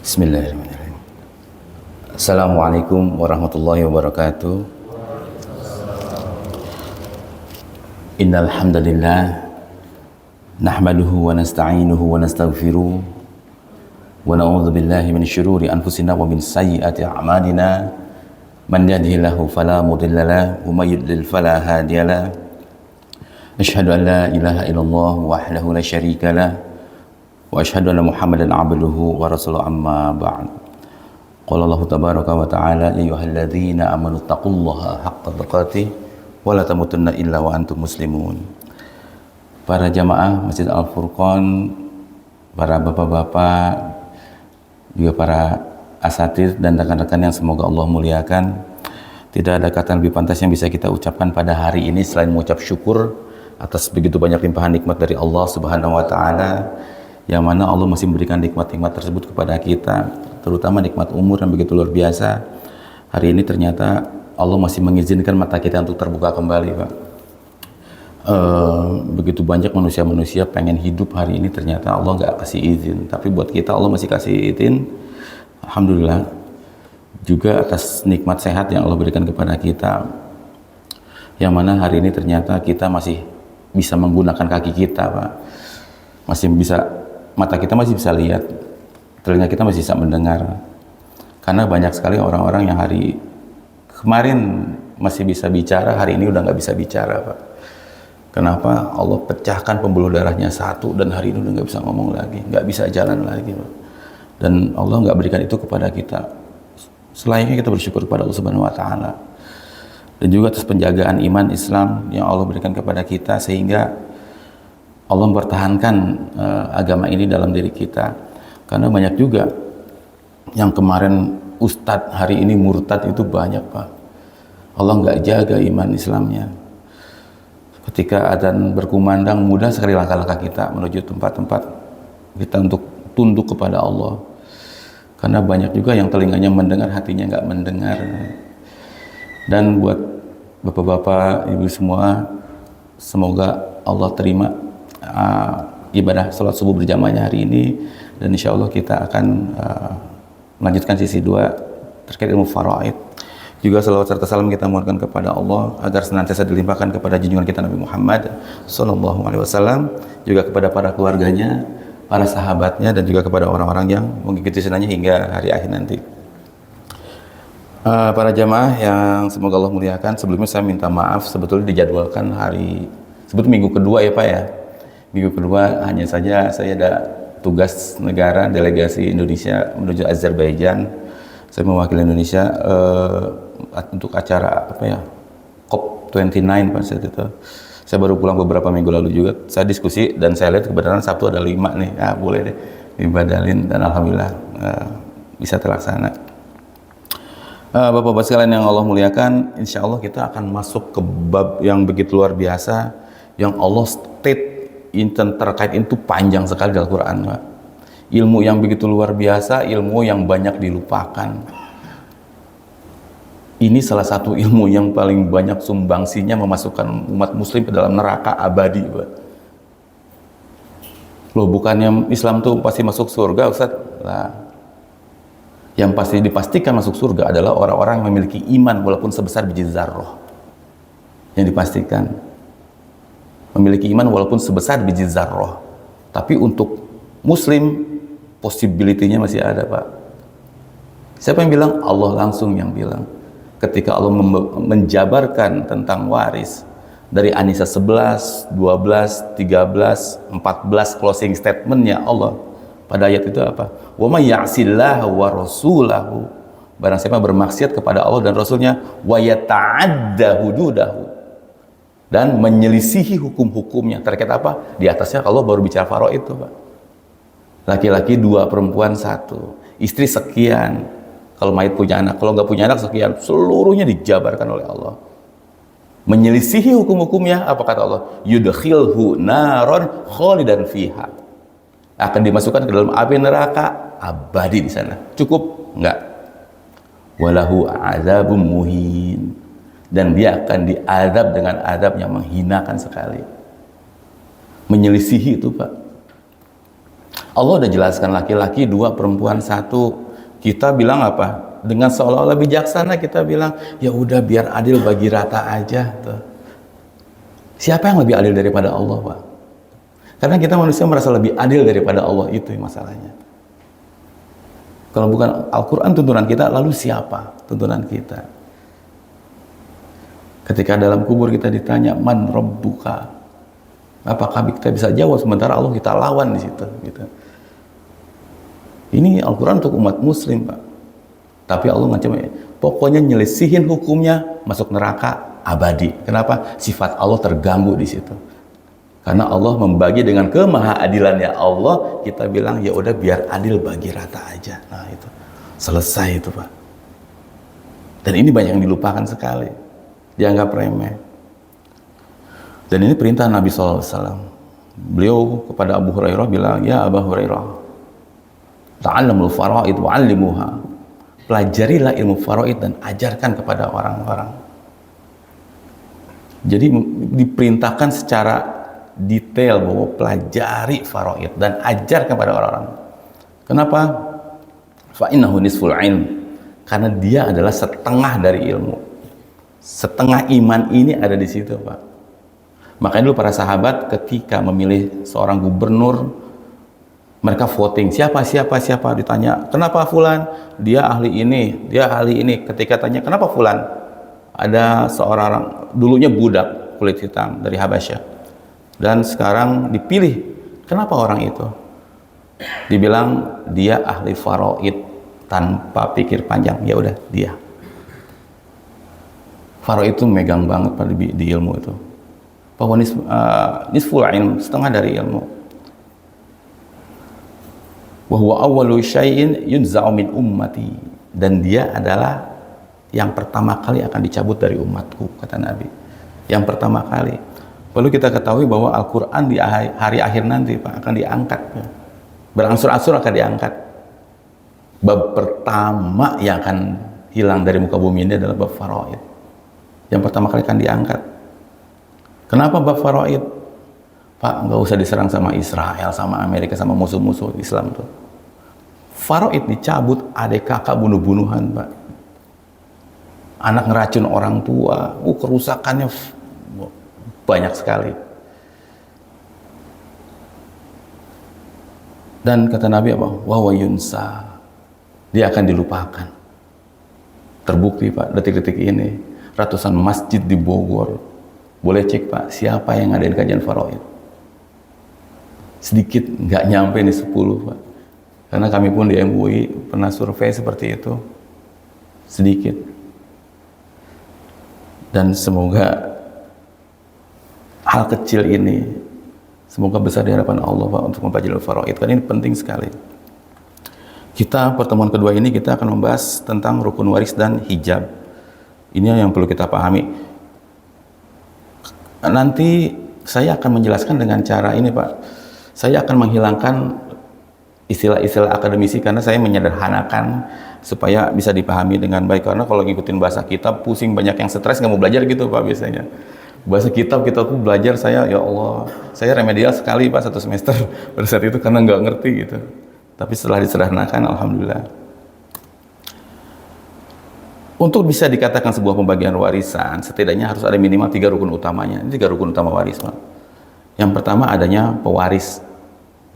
Bismillahirrahmanirrahim. Assalamualaikum warahmatullahi wabarakatuh. Innal hamdalillah nahmaduhu wa nasta'inuhu wa nastaghfiruh wa na'udzu billahi min syururi anfusina wa min sayyiati a'malina. Man yahdihillahu fala mudilla lahu wa may yudlil fala hadiya lahu. Asyhadu an la ilaha illallah wahdahu la syarika lahu wa asyhadu anna Muhammadan abduhu wa rasuluhu amma ba'd. Qala Allah tabaraka wa ta'ala ya ayyuhalladzina amanu taqullaha haqqa tuqatih wa la tamutunna illa wa antum muslimun. Para jamaah Masjid Al-Furqan, para bapak-bapak, juga para asatidz dan rekan-rekan yang semoga Allah muliakan. Tidak ada kata lebih pantas yang bisa kita ucapkan pada hari ini selain mengucap syukur atas begitu banyak limpahan nikmat dari Allah Subhanahu wa taala, yang mana Allah masih memberikan nikmat-nikmat tersebut kepada kita, terutama nikmat umur yang begitu luar biasa. Hari ini ternyata Allah masih mengizinkan mata kita untuk terbuka kembali, Pak. Begitu banyak manusia-manusia pengen hidup hari ini, ternyata Allah nggak kasih izin, tapi buat kita Allah masih kasih izin. Alhamdulillah juga atas nikmat sehat yang Allah berikan kepada kita, yang mana hari ini ternyata kita masih bisa menggunakan kaki kita, Pak. Masih bisa, mata kita masih bisa lihat, telinga kita masih bisa mendengar. Karena banyak sekali orang-orang yang hari kemarin masih bisa bicara, hari ini udah nggak bisa bicara, Pak. Kenapa? Allah pecahkan pembuluh darahnya satu dan hari ini udah nggak bisa ngomong lagi, nggak bisa jalan lagi, Pak. Dan Allah nggak berikan itu kepada kita. Selayaknya kita bersyukur kepada Allah Subhanahu wa taala. Dan juga atas penjagaan iman Islam yang Allah berikan kepada kita, sehingga Allah mempertahankan agama ini dalam diri kita. Karena banyak juga yang kemarin ustadz, hari ini murtad, itu banyak, Pak. Allah nggak jaga iman Islamnya. Ketika adzan berkumandang, mudah sekali langkah-langkah kita menuju tempat-tempat kita untuk tunduk kepada Allah. Karena banyak juga yang telinganya mendengar, hatinya nggak mendengar. Dan buat bapak-bapak, ibu semua, semoga Allah terima ibadah sholat subuh berjamaahnya hari ini, dan insya Allah kita akan melanjutkan sisi 2 terkait ilmu faraid. Juga salawat serta salam kita mohonkan kepada Allah agar senantiasa dilimpahkan kepada junjungan kita Nabi Muhammad SAW, juga kepada para keluarganya, para sahabatnya, dan juga kepada orang-orang yang mengikuti sunnahnya hingga hari akhir nanti. Para jamaah yang semoga Allah muliakan, sebelumnya saya minta maaf, sebetulnya dijadwalkan minggu kedua ya, Pak ya. Minggu kedua, hanya saja saya ada tugas negara, delegasi Indonesia menuju Azerbaijan. Saya mewakili Indonesia untuk acara COP29 Pak saat itu. Saya baru pulang beberapa minggu lalu juga. Saya diskusi dan saya lihat kebenaran Sabtu ada 5 nih. Boleh deh dibadalin, dan alhamdulillah bisa terlaksana. Bapak-bapak sekalian yang Allah muliakan, insya Allah kita akan masuk ke bab yang begitu luar biasa, yang Allah state terkait itu panjang sekali dalam Al-Quran, Pak. Ilmu yang begitu luar biasa, ilmu yang banyak dilupakan. Ini salah satu ilmu yang paling banyak sumbangsinya memasukkan umat muslim ke dalam neraka abadi, Pak. Loh, bukannya Islam tuh pasti masuk surga, Ustaz? Nah, yang pasti dipastikan masuk surga adalah orang-orang yang memiliki iman walaupun sebesar biji zarrah. Yang dipastikan memiliki iman walaupun sebesar biji zarrah. Tapi untuk muslim, possibility-nya masih ada, Pak. Siapa yang bilang? Allah langsung yang bilang. Ketika Allah menjabarkan tentang waris dari An-Nisa 11, 12, 13, 14 closing statement-nya Allah pada ayat itu apa? Wa may ya'sillaha wa rasulahu, barang siapa bermaksiat kepada Allah dan Rasulnya, wa yata'adda hududahu, dan menyelisihi hukum-hukumnya. Terkait apa? Di atasnya kalau baru bicara faraid itu, Pak. Laki-laki 2, perempuan 1, istri sekian, kalau mayit punya anak, kalau nggak punya anak sekian, seluruhnya dijabarkan oleh Allah. Menyelisihi hukum-hukumnya, apa kata Allah? Yudkhilhu naron khalidan fiha, akan dimasukkan ke dalam api neraka abadi di sana. Cukup? Enggak. Walahu azabum muhin, dan dia akan diazab dengan azab yang menghinakan sekali. Menyelisihi itu, Pak. Allah udah jelaskan laki-laki 2, perempuan 1. Kita bilang apa? Dengan seolah-olah bijaksana kita bilang, ya udah biar adil bagi rata aja tuh. Siapa yang lebih adil daripada Allah, Pak? Karena kita manusia merasa lebih adil daripada Allah, itu masalahnya. Kalau bukan Al-Quran tuntunan kita, lalu siapa tuntunan kita? Ketika dalam kubur kita ditanya, man rabbuka? Apakah kita bisa jawab, sementara Allah kita lawan di situ, gitu. Ini Al-Quran untuk umat muslim, Pak. Tapi Allah ngancam, pokoknya nyelisihin hukumnya, masuk neraka abadi. Kenapa? Sifat Allah terganggu di situ. Karena Allah membagi dengan kemahaadilannya Allah, kita bilang ya udah biar adil bagi rata aja. Nah itu selesai itu, Pak. Dan ini banyak yang dilupakan sekali, dianggap remeh. Dan ini perintah Nabi SAW. Beliau kepada Abu Hurairah bilang, ya Abu Hurairah, ta'allamul faraid wa'allimuha. Pelajarilah ilmu faraid dan ajarkan kepada orang-orang. Jadi diperintahkan secara detail bahwa pelajari faraid dan ajar kepada orang-orang. Kenapa? Fa innahu nisful ilm. Karena dia adalah setengah dari ilmu. Setengah iman ini ada di situ, Pak. Makanya dulu para sahabat ketika memilih seorang gubernur, mereka voting siapa ditanya, kenapa fulan? Dia ahli ini, dia ahli ini. Ketika tanya kenapa fulan? Ada seorang dulunya budak kulit hitam dari Habasyah. Dan sekarang dipilih. Kenapa orang itu? Dibilang dia ahli faraid tanpa pikir panjang. Ya udah dia. Faraid itu megang banget pada di ilmu itu. Bahwa nisful ilm, setengah dari ilmu. Wa huwa awwalu syai'in yunza'u min ummati. Dan dia adalah yang pertama kali akan dicabut dari umatku, kata Nabi. Yang pertama kali. Perlu kita ketahui bahwa Al-Quran di hari akhir nanti, Pak, akan diangkat. Berangsur-angsur akan diangkat. Bab pertama yang akan hilang dari muka bumi ini adalah bab faraid. Yang pertama kali akan diangkat. Kenapa bab faraid? Pak, nggak usah diserang sama Israel, sama Amerika, sama musuh-musuh Islam tuh. Faraid dicabut, adik kakak bunuh-bunuhan, Pak. Anak ngeracun orang tua, kerusakannya banyak sekali. Dan kata Nabi apa? Wa yunsa. Dia akan dilupakan. Terbukti, Pak, detik-detik ini ratusan masjid di Bogor. Boleh cek, Pak, siapa yang ngadain kajian faraid? Sedikit, nggak nyampe nih 10, Pak. Karena kami pun di MUI pernah survei seperti itu. Sedikit. Dan semoga hal kecil ini semoga besar di hadapan Allah, Pak, untuk mempelajari faraid. Karena ini penting sekali. Kita pertemuan kedua ini kita akan membahas tentang rukun waris dan hijab. Ini yang perlu kita pahami. Nanti saya akan menjelaskan dengan cara ini, Pak. Saya akan menghilangkan istilah-istilah akademisi karena saya menyederhanakan supaya bisa dipahami dengan baik. Karena kalau ngikutin bahasa kitab pusing, banyak yang stres nggak mau belajar gitu, Pak, biasanya. Bahasa kitab kita tuh belajar, saya ya Allah, saya remedial sekali, Pak, 1 semester pada saat itu karena nggak ngerti gitu. Tapi setelah disederhanakan, alhamdulillah. Untuk bisa dikatakan sebuah pembagian warisan, setidaknya harus ada minimal 3 rukun utamanya. Ini 3 rukun utama waris, Pak. Yang pertama adanya pewaris,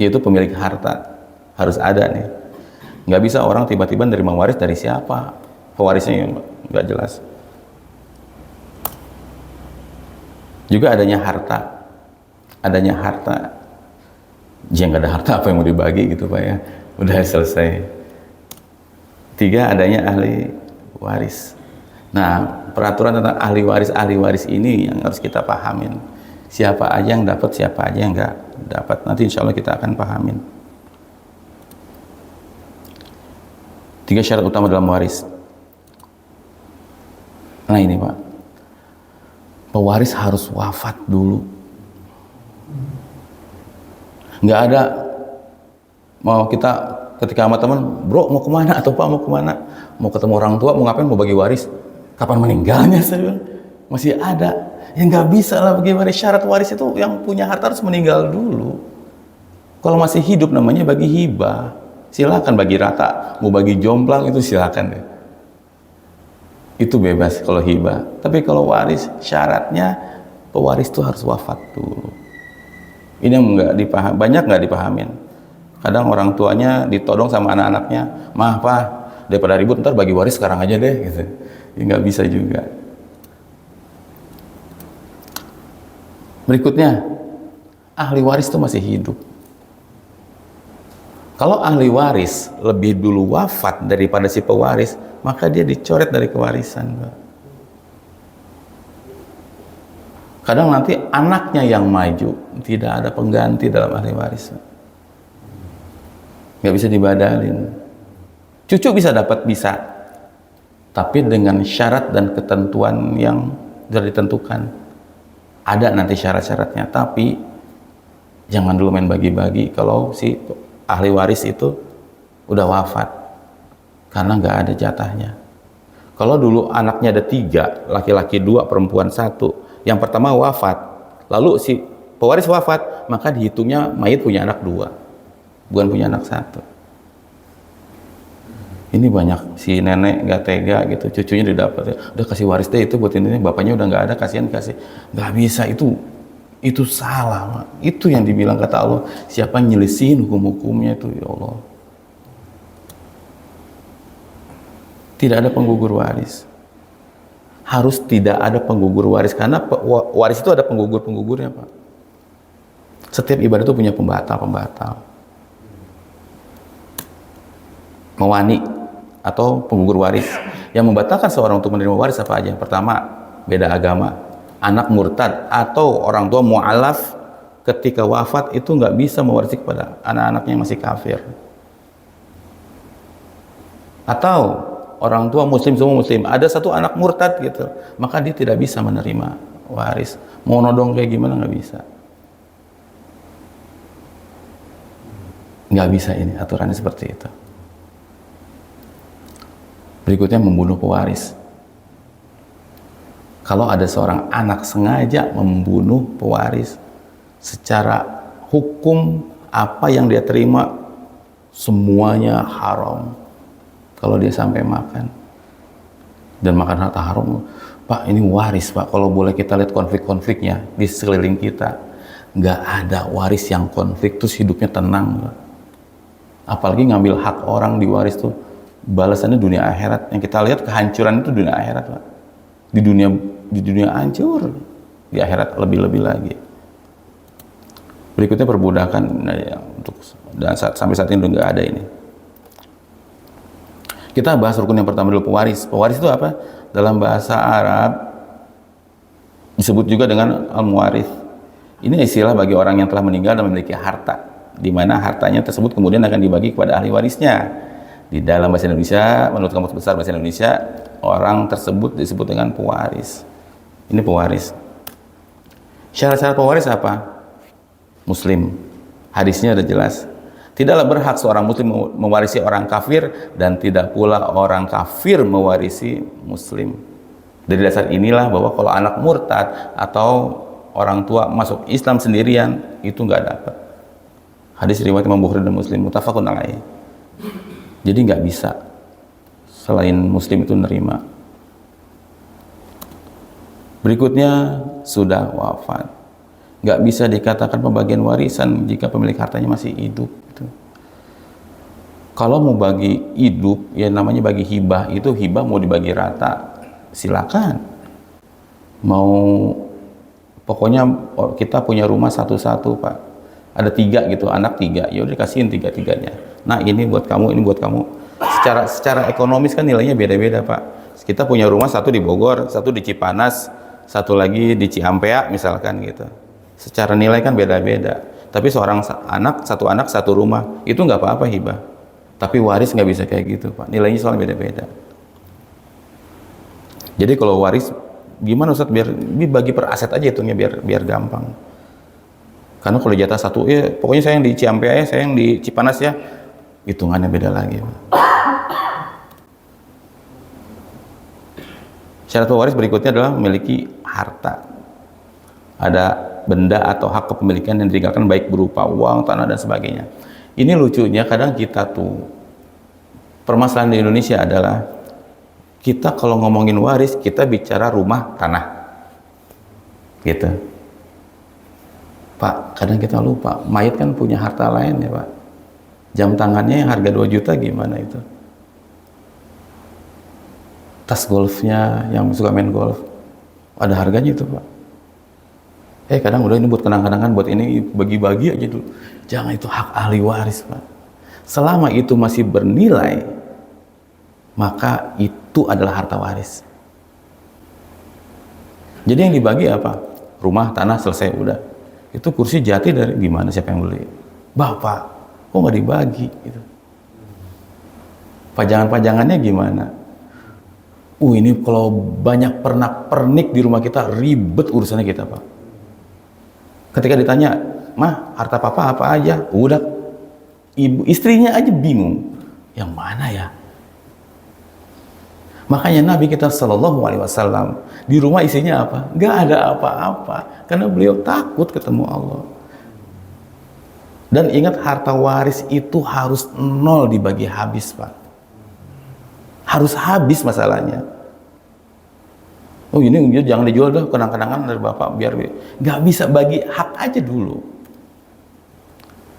yaitu pemilik harta. Harus ada nih. Nggak bisa orang tiba-tiba nerima waris dari siapa. Pewarisnya nggak jelas. Juga adanya harta. Adanya harta. Jika nggak ada harta, apa yang mau dibagi gitu, Pak, ya. Udah selesai. 3, adanya ahli waris. Nah, peraturan tentang ahli waris ini yang harus kita pahamin. Siapa aja yang dapat, siapa aja yang nggak dapat. Nanti insya Allah kita akan pahamin. 3 syarat utama dalam waris. Nah ini, Pak, pewaris harus wafat dulu. Nggak ada mau kita ketika sama teman, bro mau kemana atau Pak mau kemana, mau ketemu orang tua, mau ngapain, mau bagi waris, kapan meninggalnya, saya bilang masih ada. Ya nggak bisa lah bagi waris. Syarat waris itu yang punya harta harus meninggal dulu. Kalau masih hidup namanya bagi hibah. Silakan bagi rata, mau bagi jomplang itu silakan deh. Itu bebas kalau hibah. Tapi kalau waris, syaratnya pewaris itu harus wafat dulu. Ini yang banyak nggak dipahamin. Kadang orang tuanya ditodong sama anak-anaknya, "Mah, Pak, daripada ribut ntar bagi waris sekarang aja deh," gitu. Ya nggak bisa juga. Berikutnya, ahli waris itu masih hidup. Kalau ahli waris lebih dulu wafat daripada si pewaris, maka dia dicoret dari kewarisan, Pak. Kadang nanti anaknya yang maju, tidak ada pengganti dalam ahli waris, Pak. Nggak bisa dibadalin. Cucu bisa dapat, bisa, tapi dengan syarat dan ketentuan yang sudah ditentukan. Ada nanti syarat-syaratnya, tapi jangan dulu main bagi-bagi kalau si ahli waris itu udah wafat, karena nggak ada jatahnya. Kalau dulu anaknya ada 3, laki-laki 2, perempuan 1, yang pertama wafat, lalu si pewaris wafat, maka dihitungnya mayit punya anak 2, bukan punya anak 1. Ini banyak si nenek nggak tega gitu, cucunya didapat, udah kasih waris deh itu buat ini, bapaknya udah nggak ada, kasihan kasih. Nggak bisa, itu salah, Pak. Itu yang dibilang kata Allah, siapa nyelisihin hukum-hukumnya itu, ya Allah. Tidak ada penggugur waris. Harus tidak ada penggugur waris, karena waris itu ada penggugur-penggugurnya, Pak. Setiap ibadah itu punya pembatal-pembatal. Mewani atau penggugur waris. Yang membatalkan seorang untuk menerima waris apa aja? Pertama, beda agama, anak murtad, atau orang tua mu'alaf ketika wafat itu nggak bisa mewarisi kepada anak-anaknya yang masih kafir. Atau orang tua muslim, semua muslim, ada satu anak murtad gitu, maka dia tidak bisa menerima waris. Mau nodong kayak gimana, nggak bisa. Nggak bisa, ini aturannya seperti itu. Berikutnya, membunuh pewaris. Kalau ada seorang anak sengaja membunuh pewaris, secara hukum apa yang dia terima semuanya haram. Kalau dia sampai makan dan makan harta haram, Pak, ini waris, Pak. Kalau boleh kita lihat konflik-konfliknya di sekeliling kita, nggak ada waris yang konflik terus hidupnya tenang, Pak. Apalagi ngambil hak orang di waris tuh, balasannya dunia akhirat. Yang kita lihat kehancuran itu dunia akhirat, Pak. Di dunia hancur, di akhirat lebih-lebih lagi. Berikutnya perbudakan, nah, ya, dan sampai saat ini udah nggak ada ini. Kita bahas rukun yang pertama dulu, pewaris. Pewaris itu apa? Dalam bahasa Arab disebut juga dengan al-muwarith. Ini istilah bagi orang yang telah meninggal dan memiliki harta, di mana hartanya tersebut kemudian akan dibagi kepada ahli warisnya. Di dalam bahasa Indonesia, menurut Kamus Besar Bahasa Indonesia, orang tersebut disebut dengan pewaris. Ini pewaris. Syarat-syarat pewaris apa? Muslim. Hadisnya ada jelas. Tidaklah berhak seorang muslim mewarisi orang kafir, dan tidak pula orang kafir mewarisi muslim. Dari dasar inilah bahwa kalau anak murtad atau orang tua masuk Islam sendirian, itu nggak dapat. Hadis riwayat Imam Bukhari dan Muslim, muttafaqun alaih. Jadi nggak bisa selain muslim itu nerima. Berikutnya, sudah wafat, nggak bisa dikatakan pembagian warisan jika pemilik hartanya masih hidup. Kalau mau bagi hidup, ya namanya bagi hibah. Itu hibah mau dibagi rata, silakan. Mau, pokoknya kita punya rumah satu-satu, Pak. Ada 3 gitu, anak 3, ya udah dikasihin 3-3-nya. Nah, ini buat kamu, ini buat kamu. Secara ekonomis kan nilainya beda-beda, Pak. Kita punya rumah satu di Bogor, satu di Cipanas, satu lagi di Ciampea misalkan gitu. Secara nilai kan beda-beda. Tapi seorang anak, satu rumah, itu nggak apa-apa hibah. Tapi waris nggak bisa kayak gitu, Pak. Nilainya soalnya beda-beda. Jadi kalau waris, gimana Ustaz? Biar bagi per aset aja hitungnya, biar gampang. Karena kalau jatah satu, ya pokoknya saya yang di Ciampea ya, saya yang di Cipanas ya, hitungannya beda lagi, Pak. Syarat pewaris berikutnya adalah memiliki harta. Ada benda atau hak kepemilikan yang ditinggalkan baik berupa uang, tanah dan sebagainya. Ini lucunya kadang kita tuh permasalahan di Indonesia adalah kita kalau ngomongin waris kita bicara rumah, tanah. Gitu. Pak, kadang kita lupa, mayat kan punya harta lain ya Pak. Jam tangannya yang harga 2 juta gimana itu? Tas golfnya yang suka main golf, ada harganya itu Pak. Kadang udah ini buat kenang-kenangan, buat ini bagi-bagi aja dulu. Jangan, itu hak ahli waris Pak. Selama itu masih bernilai, maka itu adalah harta waris. Jadi yang dibagi apa? Rumah, tanah, selesai, udah. Itu kursi jati dari gimana, siapa yang beli? Bapak, kok nggak dibagi? Gitu. Pajangan-pajangannya gimana? Ini kalau banyak pernak-pernik di rumah kita, ribet urusannya kita Pak. Ketika ditanya, mah harta papa apa aja? Udah, istrinya aja bingung. Yang mana ya? Makanya Nabi kita Shallallahu Alaihi Wasallam di rumah isinya apa? Nggak ada apa-apa, karena beliau takut ketemu Allah. Dan ingat, harta waris itu harus 0 dibagi habis Pak. Harus habis masalahnya. Ini jangan dijual dah, kenang-kenangan dari bapak biar nggak bisa, bagi hak aja dulu.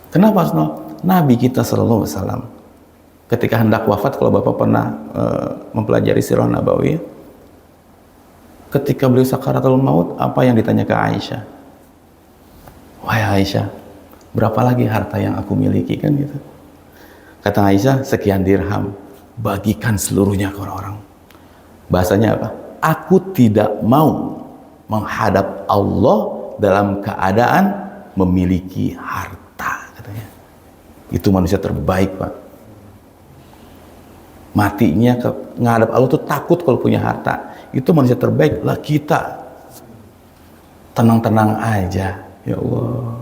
Kenapa harus 0? Nabi kita Shallallahu Alaihi Wasallam ketika hendak wafat, kalau bapak pernah mempelajari sirah Nabawi, ketika beliau sakaratul maut, apa yang ditanya ke Aisyah? Wahai Aisyah, berapa lagi harta yang aku miliki, kan gitu. Kata Aisyah, sekian dirham, bagikan seluruhnya ke orang-orang. Bahasanya apa? Aku tidak mau menghadap Allah dalam keadaan memiliki harta, katanya. Itu manusia terbaik Pak. Matinya ngadap Allah tuh takut kalau punya harta. Itu manusia terbaik. Lah kita tenang-tenang aja, ya Allah.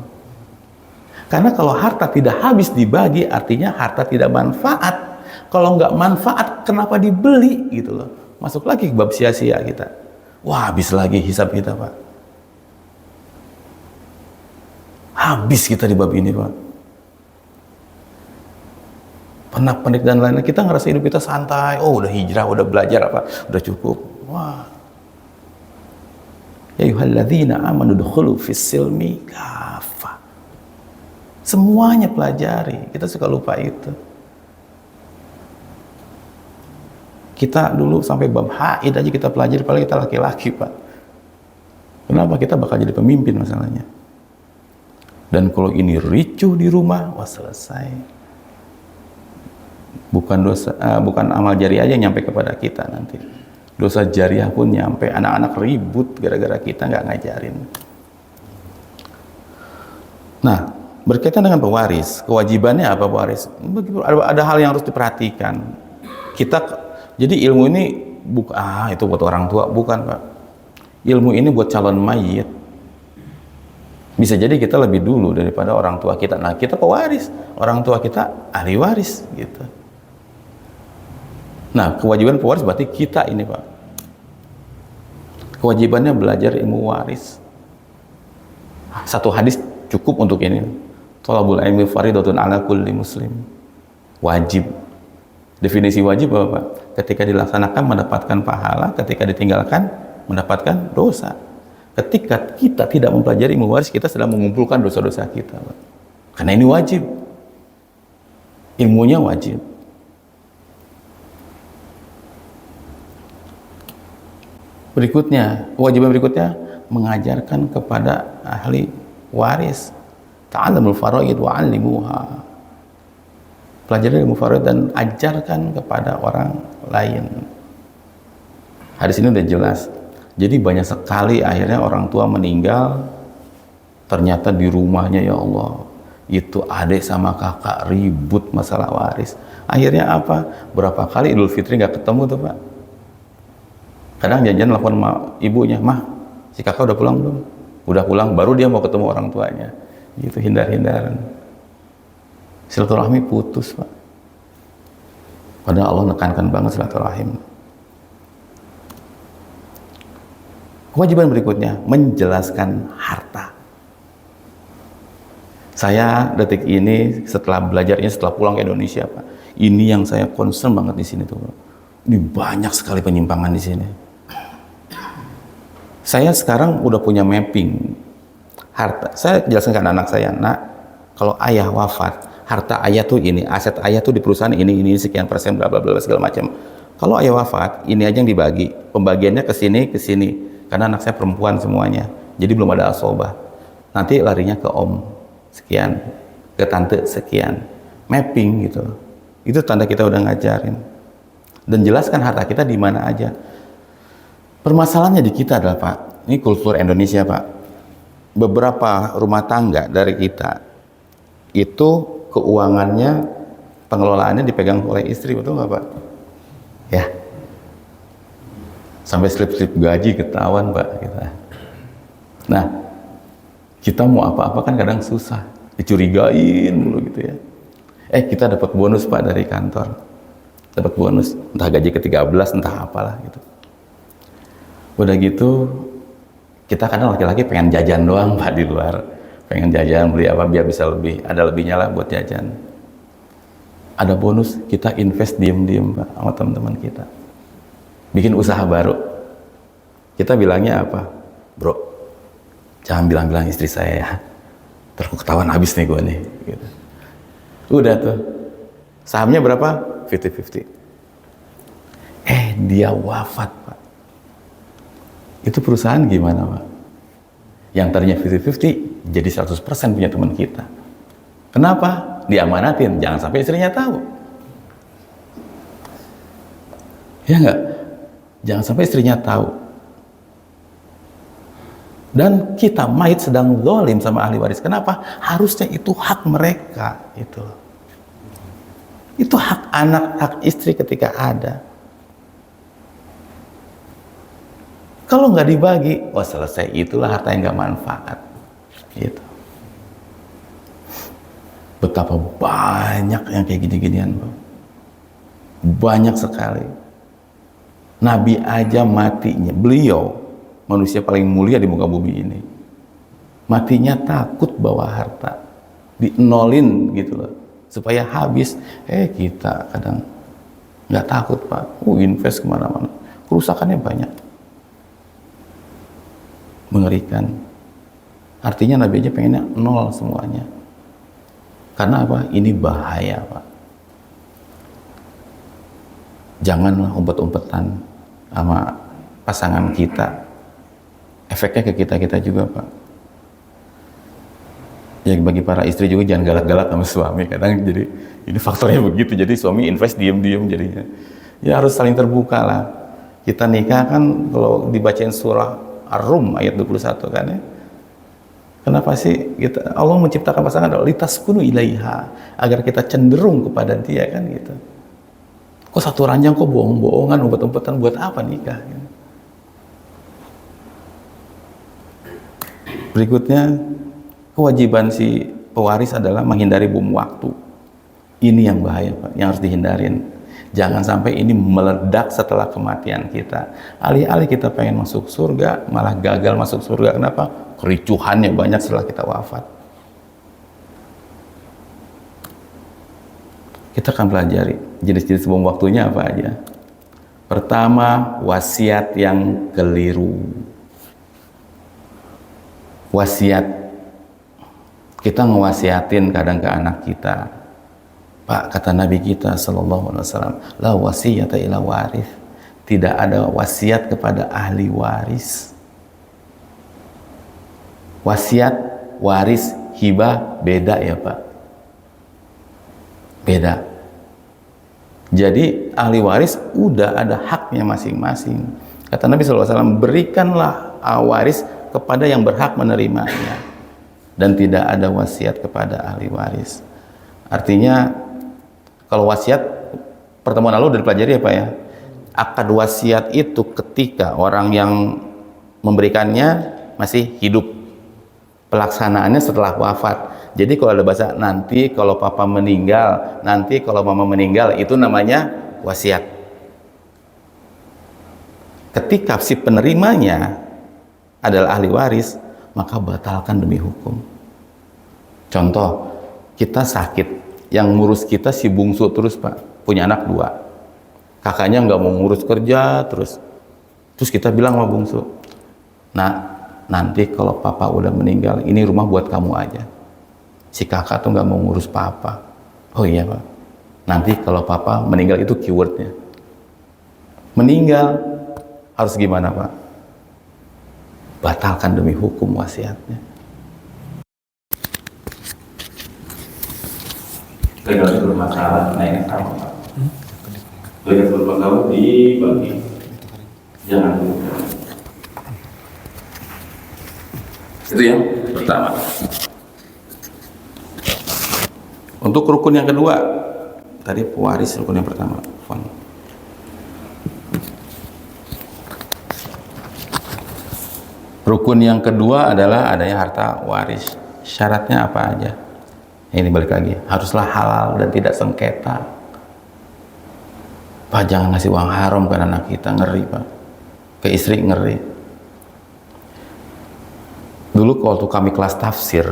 Karena kalau harta tidak habis dibagi, artinya harta tidak manfaat. Kalau nggak manfaat, kenapa dibeli gitu loh? Masuk lagi ke bab sia-sia kita. Wah, habis lagi hisab kita Pak. Habis kita di bab ini Pak. Penak-penik dan lain-lain, kita ngerasa hidup kita santai. Udah hijrah, udah belajar apa, udah cukup. Wah. Ya ayyuhalladzina amanu dukhulu fis-silmi kafah. Semuanya pelajari. Kita suka lupa itu. Kita dulu sampai bab haid aja kita pelajari, padahal kita laki-laki Pak. Kenapa? Kita bakal jadi pemimpin masalahnya. Dan kalau ini ricuh di rumah, wah selesai. Bukan dosa, bukan amal jariah aja yang nyampe kepada kita nanti. Dosa jariah pun nyampe, anak-anak ribut gara-gara kita nggak ngajarin. Nah, berkaitan dengan pewaris, kewajibannya apa pewaris? Ada hal yang harus diperhatikan. Jadi ilmu ini itu buat orang tua, bukan Pak. Ilmu ini buat calon mayit. Bisa jadi kita lebih dulu daripada orang tua kita. Nah, kita pewaris, orang tua kita ahli waris gitu. Nah, kewajiban pewaris berarti kita ini Pak. Kewajibannya belajar ilmu waris. Satu hadis cukup untuk ini. Thalabul ilmi fardhatun ala kulli muslim. Wajib. Definisi wajib apa Pak? Ketika dilaksanakan mendapatkan pahala, ketika ditinggalkan mendapatkan dosa. Ketika kita tidak mempelajari ilmu waris, kita sedang mengumpulkan dosa-dosa kita Pak. Karena ini wajib. Ilmunya wajib. Berikutnya, kewajiban berikutnya mengajarkan kepada ahli waris. Ta'allamul faraid wa'allimuha. Pelajari ilmu faraid dan ajarkan kepada orang lain. Hadis ini udah jelas. Jadi banyak sekali akhirnya orang tua meninggal, ternyata di rumahnya ya Allah, itu adik sama kakak ribut masalah waris. Akhirnya apa? Berapa kali Idul Fitri nggak ketemu tuh Pak. Kadang janjian telepon ibunya, mah si kakak udah pulang belum? Udah pulang, baru dia mau ketemu orang tuanya. Gitu, hindar-hindaran. Silaturahmi putus Pak. Padahal Allah nekankan banget silaturahim. Kewajiban berikutnya menjelaskan harta. Saya detik ini setelah belajarnya, setelah pulang ke Indonesia, Pak, ini yang saya concern banget di sini tuh, Pak. Ini banyak sekali penyimpangan di sini. Saya sekarang udah punya mapping harta. Saya jelaskan ke anak saya, nak, kalau ayah wafat, harta ayah tuh ini, aset ayah tuh di perusahaan ini sekian persen, bla bla bla segala macam. Kalau ayah wafat, ini aja yang dibagi. Pembagiannya ke sini. Karena anak saya perempuan semuanya, jadi belum ada asobah. Nanti larinya ke om sekian, ke tante sekian. Mapping gitu. Itu tanda kita udah ngajarin. Dan jelaskan harta kita di mana aja. Permasalahannya di kita adalah, Pak, ini kultur Indonesia, Pak. Beberapa rumah tangga dari kita itu keuangannya, pengelolaannya dipegang oleh istri, betul nggak, Pak? Ya, sampai slip-slip gaji ketahuan, Pak, kita. Nah, kita mau apa-apa kan kadang susah, dicurigain mulu gitu ya. Kita dapat bonus, Pak, dari kantor, dapat bonus, entah gaji ke-13, entah apalah gitu. Udah gitu, kita kadang laki-laki pengen jajan doang, Pak, di luar, pengen jajan, beli apa biar bisa lebih, ada lebihnya lah buat jajan. Ada bonus, kita invest diem-diem, Pak, sama teman-teman kita. Bikin usaha baru. Kita bilangnya apa? Bro, jangan bilang-bilang istri saya ya. Terus ketahuan habis nih gue nih. Gitu. Udah tuh. Sahamnya berapa? 50-50. Dia wafat, Pak. Itu perusahaan gimana, Pak? Yang tadinya 50-50 jadi 100% punya teman kita. Kenapa? Diamanatin, jangan sampai istrinya tahu. Ya enggak? Jangan sampai istrinya tahu. Dan kita mayit sedang zalim sama ahli waris. Kenapa? Harusnya itu hak mereka. Itu hak anak, hak istri ketika ada. Kalau nggak dibagi, selesai, itulah harta yang nggak manfaat. Gitu. Betapa banyak yang kayak gini-ginian, Bang. Banyak sekali. Nabi aja matinya, beliau manusia paling mulia di muka bumi ini, matinya takut bawa harta, dienolin gitu loh, supaya habis. Kita kadang nggak takut, Pak. Invest kemana-mana, kerusakannya banyak, mengerikan. Artinya Nabi aja pengennya nol semuanya. Karena apa? Ini bahaya, Pak. Janganlah umpet-umpetan sama pasangan kita. Efeknya ke kita juga, Pak. Ya bagi para istri juga jangan galak-galak sama suami. Kadang jadi ini faktornya begitu. Jadi suami invest diem-diem jadinya. Ya harus saling terbuka lah. Kita nikah kan kalau dibacain surah Ar-Rum ayat 21 kan ya. Kenapa sih Allah menciptakan pasangan adalah litaskunu ilaiha, agar kita cenderung kepada dia kan gitu. Kok satu ranjang, kok bohong-bohongan, umpet-umpetan, buat apa nikah? Gitu. Berikutnya, kewajiban si pewaris adalah menghindari bom waktu. Ini yang bahaya, Pak, yang harus dihindarin. Jangan sampai ini meledak setelah kematian kita. Alih-alih kita pengen masuk surga, malah gagal masuk surga. Kenapa? Kericuhannya banyak setelah kita wafat. Kita akan pelajari jenis-jenis bom waktunya apa aja. Pertama, wasiat yang keliru. Wasiat, kita ngewasiatin kadang ke anak kita, Pak, kata Nabi kita sallallahu alaihi wasallam, la wasiyata ila warith. Tidak ada wasiat kepada ahli waris. Wasiat, waris, hibah beda ya, Pak. Beda. Jadi ahli waris udah ada haknya masing-masing. Kata Nabi SAW, berikanlah waris kepada yang berhak menerimanya, dan tidak ada wasiat kepada ahli waris. Artinya kalau wasiat, pertemuan lalu udah dipelajari ya, Pak ya. Akad wasiat itu ketika orang yang memberikannya masih hidup. Pelaksanaannya setelah wafat. Jadi kalau ada bahasa nanti kalau papa meninggal, nanti kalau mama meninggal, itu namanya wasiat. Ketika si penerimanya adalah ahli waris, maka batalkan demi hukum. Contoh, kita sakit, yang ngurus kita si bungsu terus Pak, punya anak 2. Kakaknya nggak mau ngurus kerja terus kita bilang sama bungsu, nah nanti kalau papa udah meninggal, ini rumah buat kamu aja. Si kakak tuh nggak mau ngurus papa. Oh iya Pak, nanti kalau papa meninggal, itu keywordnya. Meninggal harus gimana Pak? Batalkan demi hukum wasiatnya. Legal bermasalah, nah ini sama Pak. Legal bermasalah dibagi, jangan lupa. Itu yang pertama. Untuk rukun yang kedua, tadi pewaris rukun yang pertama. Rukun yang kedua adalah adanya harta waris. Syaratnya apa aja? Ini balik lagi, haruslah halal dan tidak sengketa. Pak, jangan ngasih uang haram ke anak kita, ngeri Pak. Ke istri ngeri. Dulu waktu kami kelas tafsir,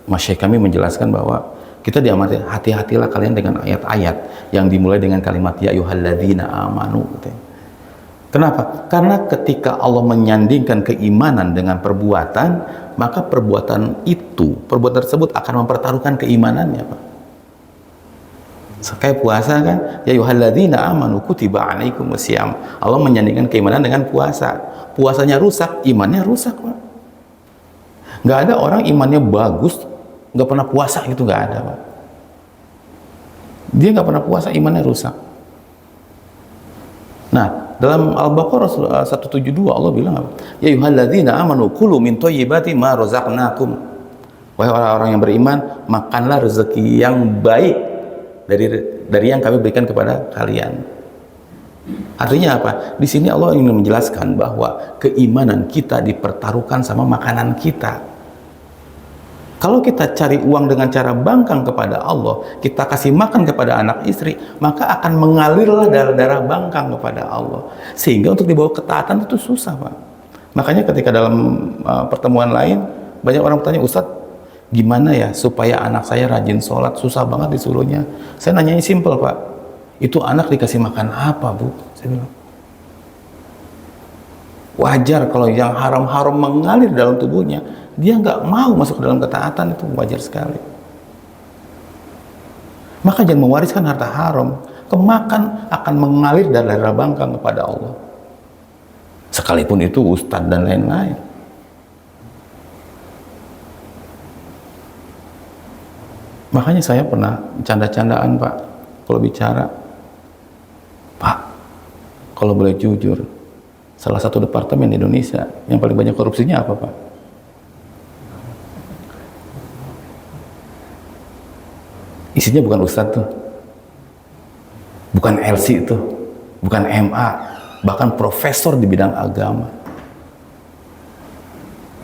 Masyaikh kami menjelaskan bahwa kita diamati, hati-hatilah kalian dengan ayat-ayat yang dimulai dengan kalimat ya ayyuhalladzina amanu. Kenapa? Karena ketika Allah menyandingkan keimanan dengan perbuatan, maka perbuatan tersebut akan mempertaruhkan keimanannya Pak. Kayak puasa kan, ya ayyuhalladzina amanu kutiba alaikumusiyam. Allah menyandingkan keimanan dengan puasa. Puasanya rusak, imannya rusak Pak. Nggak ada orang imannya bagus nggak pernah puasa, gitu nggak ada Pak. Dia nggak pernah puasa, imannya rusak. Nah, dalam Al-Baqarah 172 Allah bilang apa? Ya ayyuhalladzina amanu kulu min thayyibati ma razaqnakum. Wahai orang-orang yang beriman, makanlah rezeki yang baik dari yang kami berikan kepada kalian. Artinya apa? Di sini Allah ingin menjelaskan bahwa keimanan kita dipertaruhkan sama makanan kita. Kalau kita cari uang dengan cara bangkang kepada Allah, kita kasih makan kepada anak istri, maka akan mengalirlah darah-darah bangkang kepada Allah. Sehingga untuk dibawa ketaatan itu susah Pak. Makanya ketika dalam pertemuan lain, banyak orang bertanya, Ustadz, gimana ya supaya anak saya rajin sholat? Susah banget disuruhnya. Saya nanyanya simpel Pak, itu anak dikasih makan apa Bu? Saya bilang, wajar kalau yang haram-haram mengalir dalam tubuhnya, dia nggak mau masuk ke dalam ketaatan, itu wajar sekali. Maka jangan mewariskan harta haram. Kemakan akan mengalir darah bangkang kepada Allah. Sekalipun itu ustadz dan lain-lain. Makanya saya pernah canda-candaan Pak, kalau bicara, Pak, kalau boleh jujur, salah satu departemen di Indonesia yang paling banyak korupsinya apa Pak? Isinya bukan ustadz tuh, bukan LC tuh, bukan MA, bahkan profesor di bidang agama.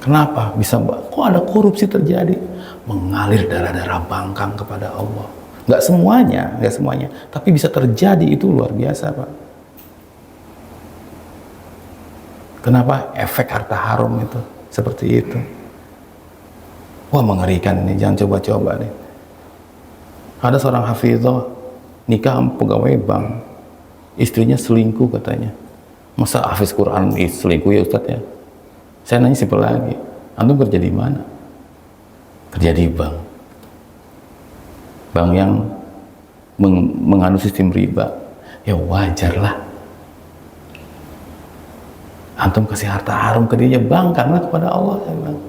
Kenapa bisa? Kok ada korupsi terjadi? Mengalir darah-darah bangkang kepada Allah. Nggak semuanya, tapi bisa terjadi, itu luar biasa Pak. Kenapa? Efek harta haram itu seperti itu. Wah, mengerikan ini, jangan coba-coba nih. Ada seorang hafizah nikah sama pegawai bank, istrinya selingkuh katanya. Masa hafiz Quran selingkuh ya Ustadz ya? Saya nanya simpel lagi, antum kerja di mana? Kerja di bank. Bank yang menganut sistem riba. Ya wajarlah. Antum kasih harta haram ke dia, bangkanglah kepada Allah, saya bilang.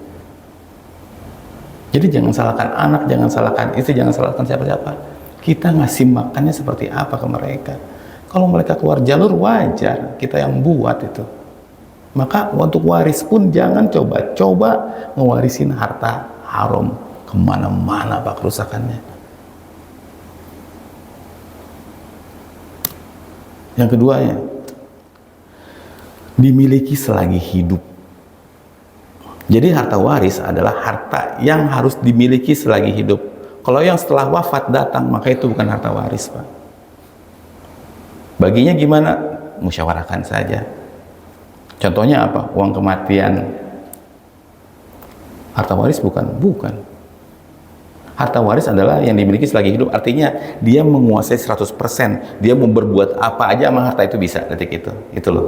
Jadi jangan salahkan anak, jangan salahkan istri, jangan salahkan siapa-siapa. Kita ngasih makannya seperti apa ke mereka. Kalau mereka keluar jalur, wajar, kita yang buat itu. Maka untuk waris pun jangan coba-coba ngewarisin harta haram. Kemana-mana Pak kerusakannya. Yang keduanya, dimiliki selagi hidup. Jadi harta waris adalah harta yang harus dimiliki selagi hidup. Kalau yang setelah wafat datang, maka itu bukan harta waris Pak. Baginya gimana? Musyawarahkan saja. Contohnya apa? Uang kematian. Harta waris bukan. Harta waris adalah yang dimiliki selagi hidup, artinya dia menguasai 100%. Dia mau berbuat apa aja sama harta itu bisa detik itu. Itu loh.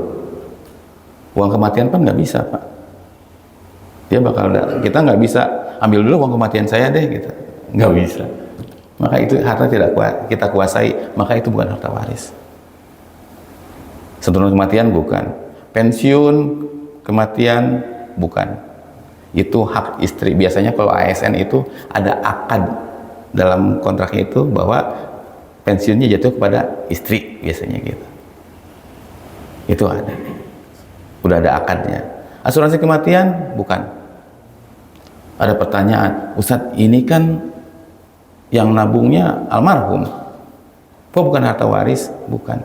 Uang kematian kan nggak bisa, Pak. Dia bakal, kita nggak bisa ambil dulu uang kematian saya deh, gitu. Nggak bisa. Maka itu harta tidak kita kuasai, maka itu bukan harta waris. Santunan kematian bukan. Pensiun kematian bukan. Itu hak istri. Biasanya kalau ASN itu ada akad dalam kontraknya itu bahwa pensiunnya jatuh kepada istri, biasanya gitu. Itu ada. Udah ada akadnya. Asuransi kematian bukan. Ada pertanyaan, Ustadz, ini kan yang nabungnya almarhum, kok bukan harta waris? Bukan.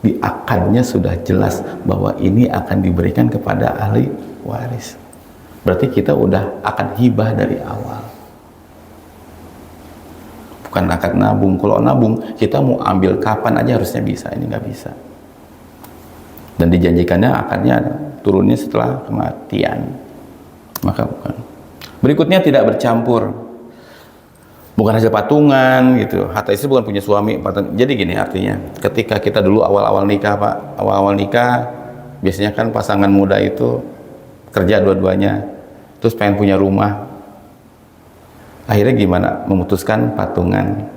Di akadnya sudah jelas bahwa ini akan diberikan kepada ahli waris. Berarti kita udah akad hibah dari awal. Bukan akad nabung. Kalau nabung, kita mau ambil kapan aja harusnya bisa. Ini nggak bisa. Dan dijanjikannya akadnya turunnya setelah kematian. Maka bukan. Berikutnya tidak bercampur. Bukan hasil patungan gitu. Harta istri bukan punya suami. Jadi gini artinya, ketika kita dulu awal-awal nikah, Pak, awal-awal nikah, biasanya kan pasangan muda itu kerja dua-duanya, terus pengen punya rumah. Akhirnya gimana? Memutuskan patungan.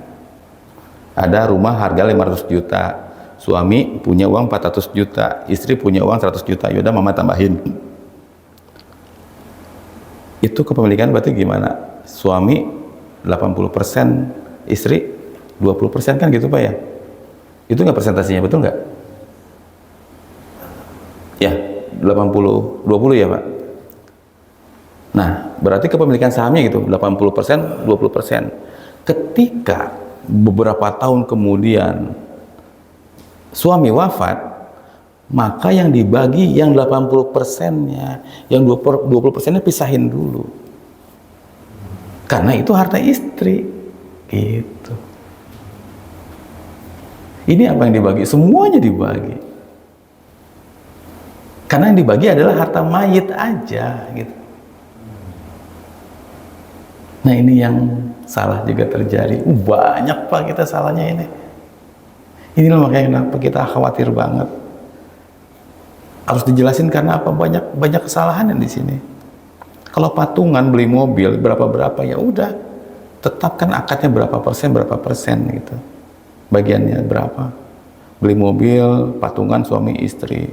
Ada rumah harga 500 juta. Suami punya uang 400 juta. Istri punya uang 100 juta. Yaudah mama tambahin. Itu kepemilikan berarti gimana? Suami 80%, istri 20% kan gitu, Pak ya? Itu nggak persentasinya, betul nggak? Ya, 80-20 ya, Pak? Nah, berarti kepemilikan sahamnya gitu, 80%, 20%. Ketika beberapa tahun kemudian suami wafat, maka yang dibagi yang 80%-nya, yang 20%-nya pisahin dulu. Karena itu harta istri. Gitu. Ini apa yang dibagi? Semuanya dibagi. Karena yang dibagi adalah harta mayit aja, gitu. Nah, ini yang salah juga terjadi. Banyak, Pak, kita salahnya ini. Inilah makanya kenapa kita khawatir banget. Harus dijelasin karena apa? Banyak kesalahan di sini. Kalau patungan beli mobil berapa ya udah, tetapkan akadnya berapa persen gitu. Bagiannya berapa? Beli mobil patungan suami istri.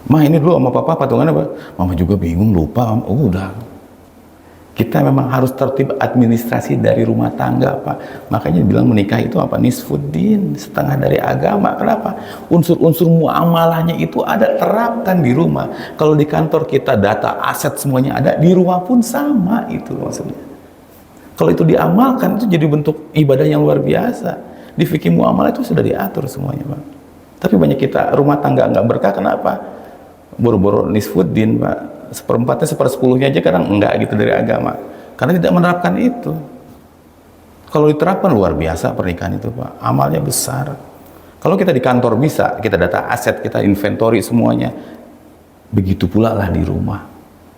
Mah, ini dulu sama papa patungannya apa? Mama juga bingung, lupa. Oh, udah. Kita memang harus tertib administrasi dari rumah tangga, Pak. Makanya bilang menikah itu apa? Nisfuddin, setengah dari agama. Kenapa? Unsur-unsur muamalahnya itu ada, terapkan di rumah. Kalau di kantor kita data aset semuanya ada, di rumah pun sama, itu maksudnya. Kalau itu diamalkan, itu jadi bentuk ibadah yang luar biasa. Di fikih muamalah itu sudah diatur semuanya, Pak. Tapi banyak kita rumah tangga nggak berkah, kenapa? Boro-boro nisfuddin, Pak. Seperempatnya, sepersepuluhnya aja kadang enggak gitu dari agama, karena tidak menerapkan itu. Kalau diterapkan luar biasa pernikahan itu, Pak, amalnya besar. Kalau kita di kantor bisa, kita data aset, kita inventory semuanya, begitu pula lah di rumah,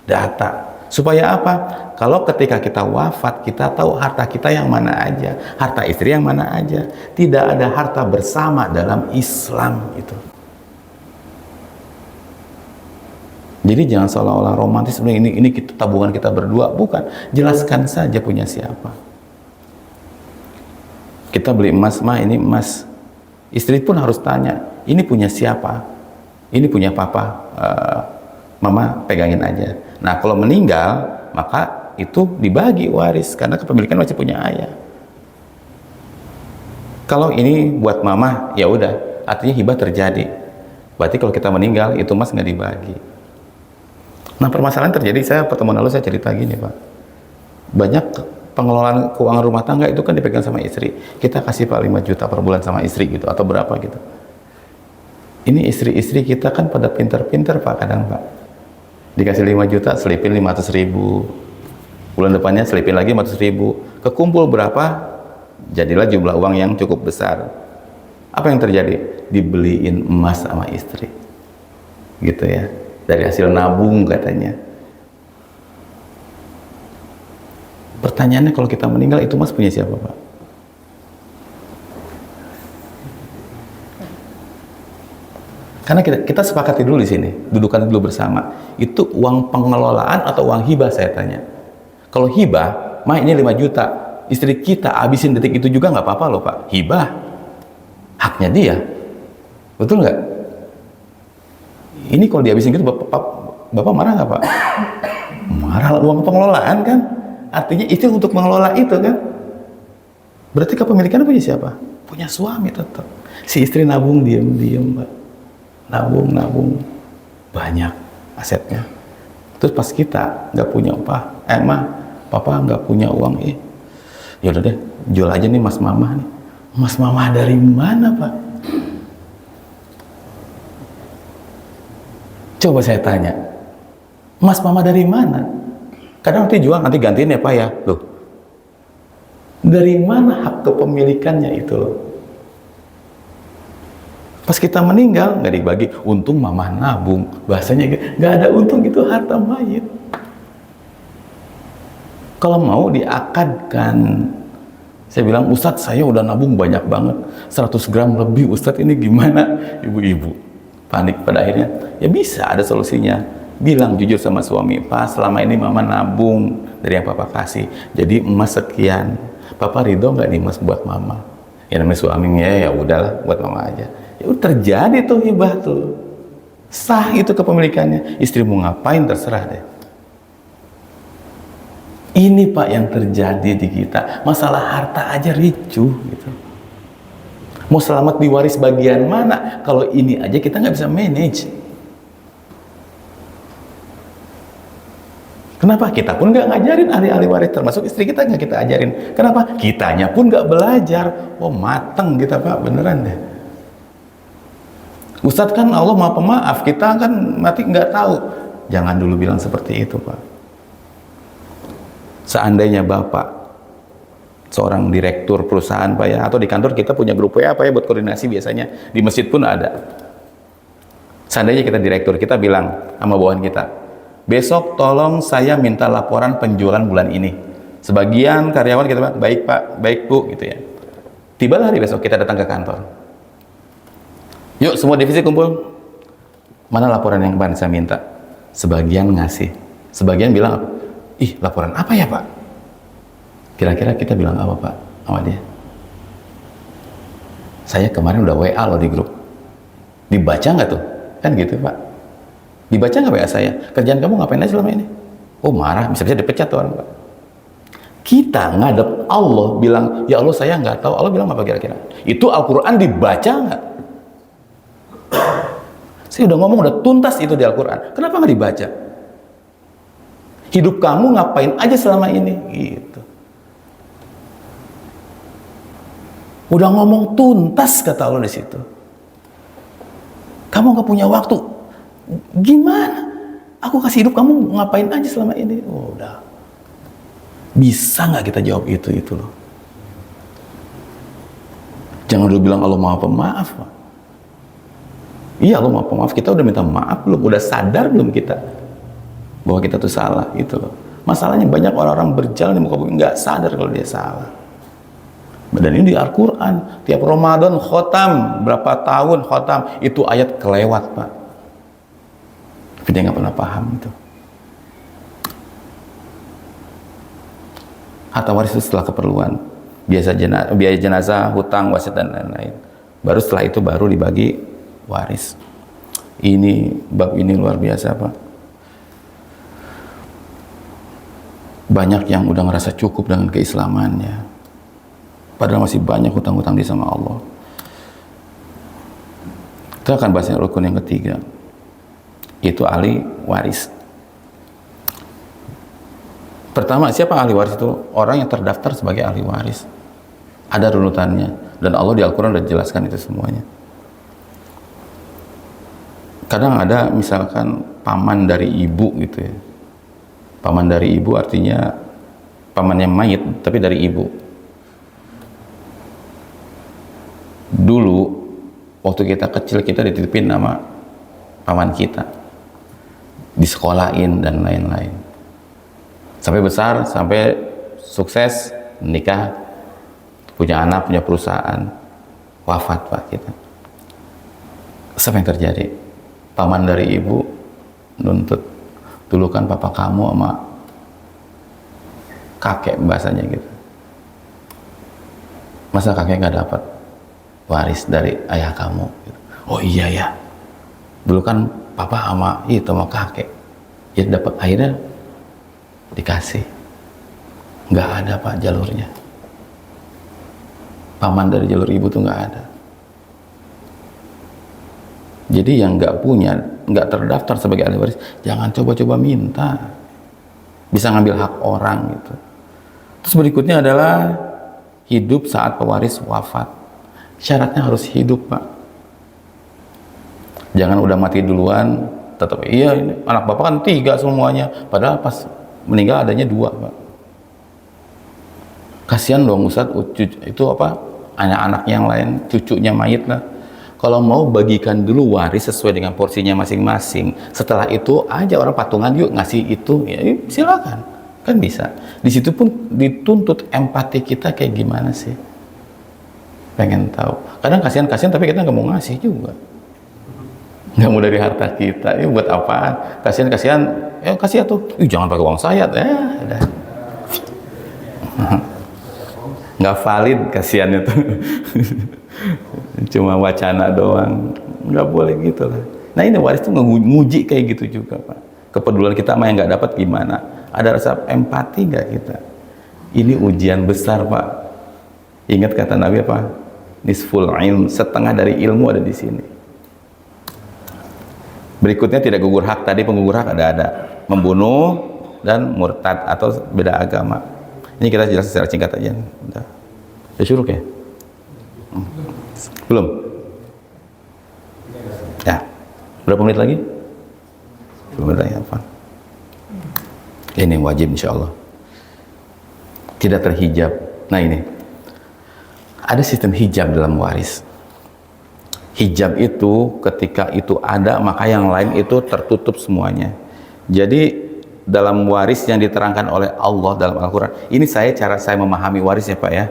data. Supaya apa? Kalau ketika kita wafat, kita tahu harta kita yang mana aja, harta istri yang mana aja. Tidak ada harta bersama dalam Islam itu. Jadi jangan seolah-olah romantis, ini kita, tabungan kita berdua, bukan. Jelaskan saja punya siapa. Kita beli emas, mah ini emas. Istri pun harus tanya, ini punya siapa? Ini punya papa, mama pegangin aja. Nah, kalau meninggal, maka itu dibagi waris, karena kepemilikan masih punya ayah. Kalau ini buat mama, ya udah, artinya hibah terjadi. Berarti kalau kita meninggal, itu emas nggak dibagi. Nah, permasalahan terjadi, pertemuan lalu saya cerita gini, Pak. Banyak pengelolaan keuangan rumah tangga itu kan dipegang sama istri. Kita kasih, Pak, 5 juta per bulan sama istri gitu, atau berapa gitu. Ini istri-istri kita kan pada pinter-pinter, Pak, kadang, Pak. Dikasih 5 juta, selipin 500 ribu. Bulan depannya selipin lagi 500 ribu. Kekumpul berapa? Jadilah jumlah uang yang cukup besar. Apa yang terjadi? Dibeliin emas sama istri. Gitu ya. Dari hasil nabung katanya. Pertanyaannya, kalau kita meninggal itu emas punya siapa, Pak? Karena kita sepakati dulu di sini, dudukan dulu bersama. Itu uang pengelolaan atau uang hibah, saya tanya. Kalau hibah, mah ini 5 juta. Istri kita habisin detik itu juga nggak apa-apa loh, Pak. Hibah, haknya dia. Betul nggak? Ini kalau dihabisin gitu, Bapak marah nggak, Pak? Marah, uang pengelolaan kan? Artinya itu untuk mengelola itu kan? Berarti kepemilikannya punya siapa? Punya suami tetap. Si istri nabung diem-diem, Pak. Nabung banyak asetnya. Terus pas kita nggak punya papa nggak punya uang, ya udah deh, jual aja nih mas mama nih. Mas mama dari mana, Pak? Coba saya tanya, mas mama dari mana? Kadang nanti jual, nanti gantiin ya, Pak ya. Loh, dari mana hak kepemilikannya itu loh? Pas kita meninggal nggak dibagi, untung mama nabung, bahasanya nggak ada untung, itu harta mayit. Kalau mau diakadkan, saya bilang, Ustadz saya udah nabung banyak banget, 100 gram lebih, Ustadz ini gimana? Ibu-ibu panik. Pada akhirnya ya bisa ada solusinya. Bilang jujur sama suami, Pak selama ini mama nabung dari yang papa kasih, jadi emas sekian, papa ridho nggak nih emas buat mama? Ya namanya suaminya, ya udahlah buat mama aja. Ya terjadi tuh hibah tuh, sah itu kepemilikannya. Istri mau ngapain terserah deh. Ini Pak yang terjadi di kita, masalah harta aja ricuh gitu. Mau selamat diwaris bagian mana kalau ini aja kita nggak bisa manage? Kenapa? Kita pun nggak ngajarin ahli-ahli waris, termasuk istri kita nggak kita ajarin. Kenapa? Kitanya pun nggak belajar. Oh mateng kita, Pak, beneran deh. Ustadz kan Allah Maha Pemaaf, kita kan mati nggak tahu. Jangan dulu bilang seperti itu, Pak. Seandainya Bapak seorang direktur perusahaan, Pak ya, atau di kantor kita punya grup WA, Pak ya, buat koordinasi biasanya, di masjid pun ada. Seandainya kita direktur, kita bilang sama bawahan kita, besok tolong saya minta laporan penjualan bulan ini. Sebagian karyawan kita bilang, baik Pak, baik Bu, gitu ya. Tiba hari besok kita datang ke kantor. Yuk semua divisi kumpul. Mana laporan yang kemarin saya minta? Sebagian ngasih, sebagian bilang, ih laporan apa ya Pak? Kira-kira kita bilang apa Pak sama dia? Saya kemarin udah WA loh di grup. Dibaca nggak tuh? Kan gitu Pak. Dibaca nggak WA saya? Kerjaan kamu ngapain aja selama ini? Oh marah, bisa-bisa dipecat tuh orang Pak. Kita ngadep Allah bilang, ya Allah saya nggak tahu. Allah bilang apa kira-kira? Itu Al-Quran dibaca nggak? Saya udah ngomong, udah tuntas itu di Al-Quran. Kenapa nggak dibaca? Hidup kamu ngapain aja selama ini? Gitu. Udah ngomong tuntas kata Allah di situ. Kamu nggak punya waktu. Gimana? Aku kasih hidup kamu ngapain aja selama ini? Oh, udah. Bisa nggak kita jawab itu loh? Jangan dulu bilang Allah Maha Pemaaf, Pak. Iya Allah Maha Pemaaf. Kita udah minta maaf belum? Udah sadar belum kita bahwa kita tuh salah? Itu loh. Masalahnya banyak orang-orang berjalan di muka bumi nggak sadar kalau dia salah. Dan ini di Al-Quran, tiap Ramadan khotam, berapa tahun khotam, itu ayat kelewat Pak. Tapi dia nggak pernah paham itu. Harta waris itu setelah keperluan, biaya jenazah, hutang, wasiat dan lain-lain. Baru setelah itu baru dibagi waris. Ini bab ini luar biasa Pak. Banyak yang udah ngerasa cukup dengan keislamannya, padahal masih banyak hutang-hutang dia sama Allah. Kita akan bahas rukun yang ketiga, yaitu ahli waris. Pertama, siapa ahli waris itu? Orang yang terdaftar sebagai ahli waris. Ada runutannya, dan Allah di Al-Quran sudah jelaskan itu semuanya. Kadang ada misalkan paman dari ibu gitu ya. Paman dari ibu artinya pamannya mayit, tapi dari ibu. Dulu waktu kita kecil kita dititipin nama paman kita, disekolahin dan lain-lain, sampai besar, sampai sukses, nikah, punya anak, punya perusahaan, wafat Pak kita. Apa yang terjadi? Paman dari ibu nuntut, dulu kan papa kamu sama kakek bahasanya gitu. Masa kakek nggak dapat waris dari ayah kamu? Gitu. Oh iya ya, dulu kan papa sama itu sama kakek, ya dapat, akhirnya dikasih. Nggak ada Pak jalurnya. Paman dari jalur ibu tuh nggak ada. Jadi yang nggak punya, nggak terdaftar sebagai ahli waris, jangan coba-coba minta. Bisa ngambil hak orang gitu. Terus berikutnya adalah hidup saat pewaris wafat. Syaratnya harus hidup Pak. Jangan udah mati duluan, tetap iya ini anak bapak kan 3 semuanya, padahal pas meninggal adanya 2 Pak. Kasihan dong Ustadz, itu apa, anak-anak yang lain, cucunya mayit lah. Kalau mau bagikan dulu waris sesuai dengan porsinya masing-masing. Setelah itu aja orang patungan yuk ngasih itu, ya silakan, kan bisa. Di situ pun dituntut empati kita kayak gimana sih, pengen tahu. Kadang kasihan tapi kita nggak mau ngasih juga, nggak mau dari harta kita. Ini buat apaan? Kasihan, kasih tuh. Jangan pakai uang saya, udah. Nggak valid kasihannya tuh. Cuma wacana doang, nggak boleh gitu lah. Nah ini waris tuh nguji kayak gitu juga Pak. Kepedulian kita sama yang nggak dapat gimana? Ada rasa empati nggak kita? Ini ujian besar Pak. Ingat kata Nabi apa? Nisful ilm, setengah dari ilmu ada di sini. Berikutnya tidak gugur hak. Tadi penggugur hak ada membunuh dan murtad atau beda agama. Ini kita jelas secara singkat aja. Udah syuruk ya? Belum? Ya. Berapa menit lagi? 10 menit lagi apa? Ini wajib insya Allah. Tidak terhijab. Nah ini. Ada sistem hijab dalam waris. Hijab itu ketika itu ada, maka yang lain itu tertutup semuanya. Jadi dalam waris yang diterangkan oleh Allah dalam Al-Quran, ini cara saya memahami waris ya Pak ya.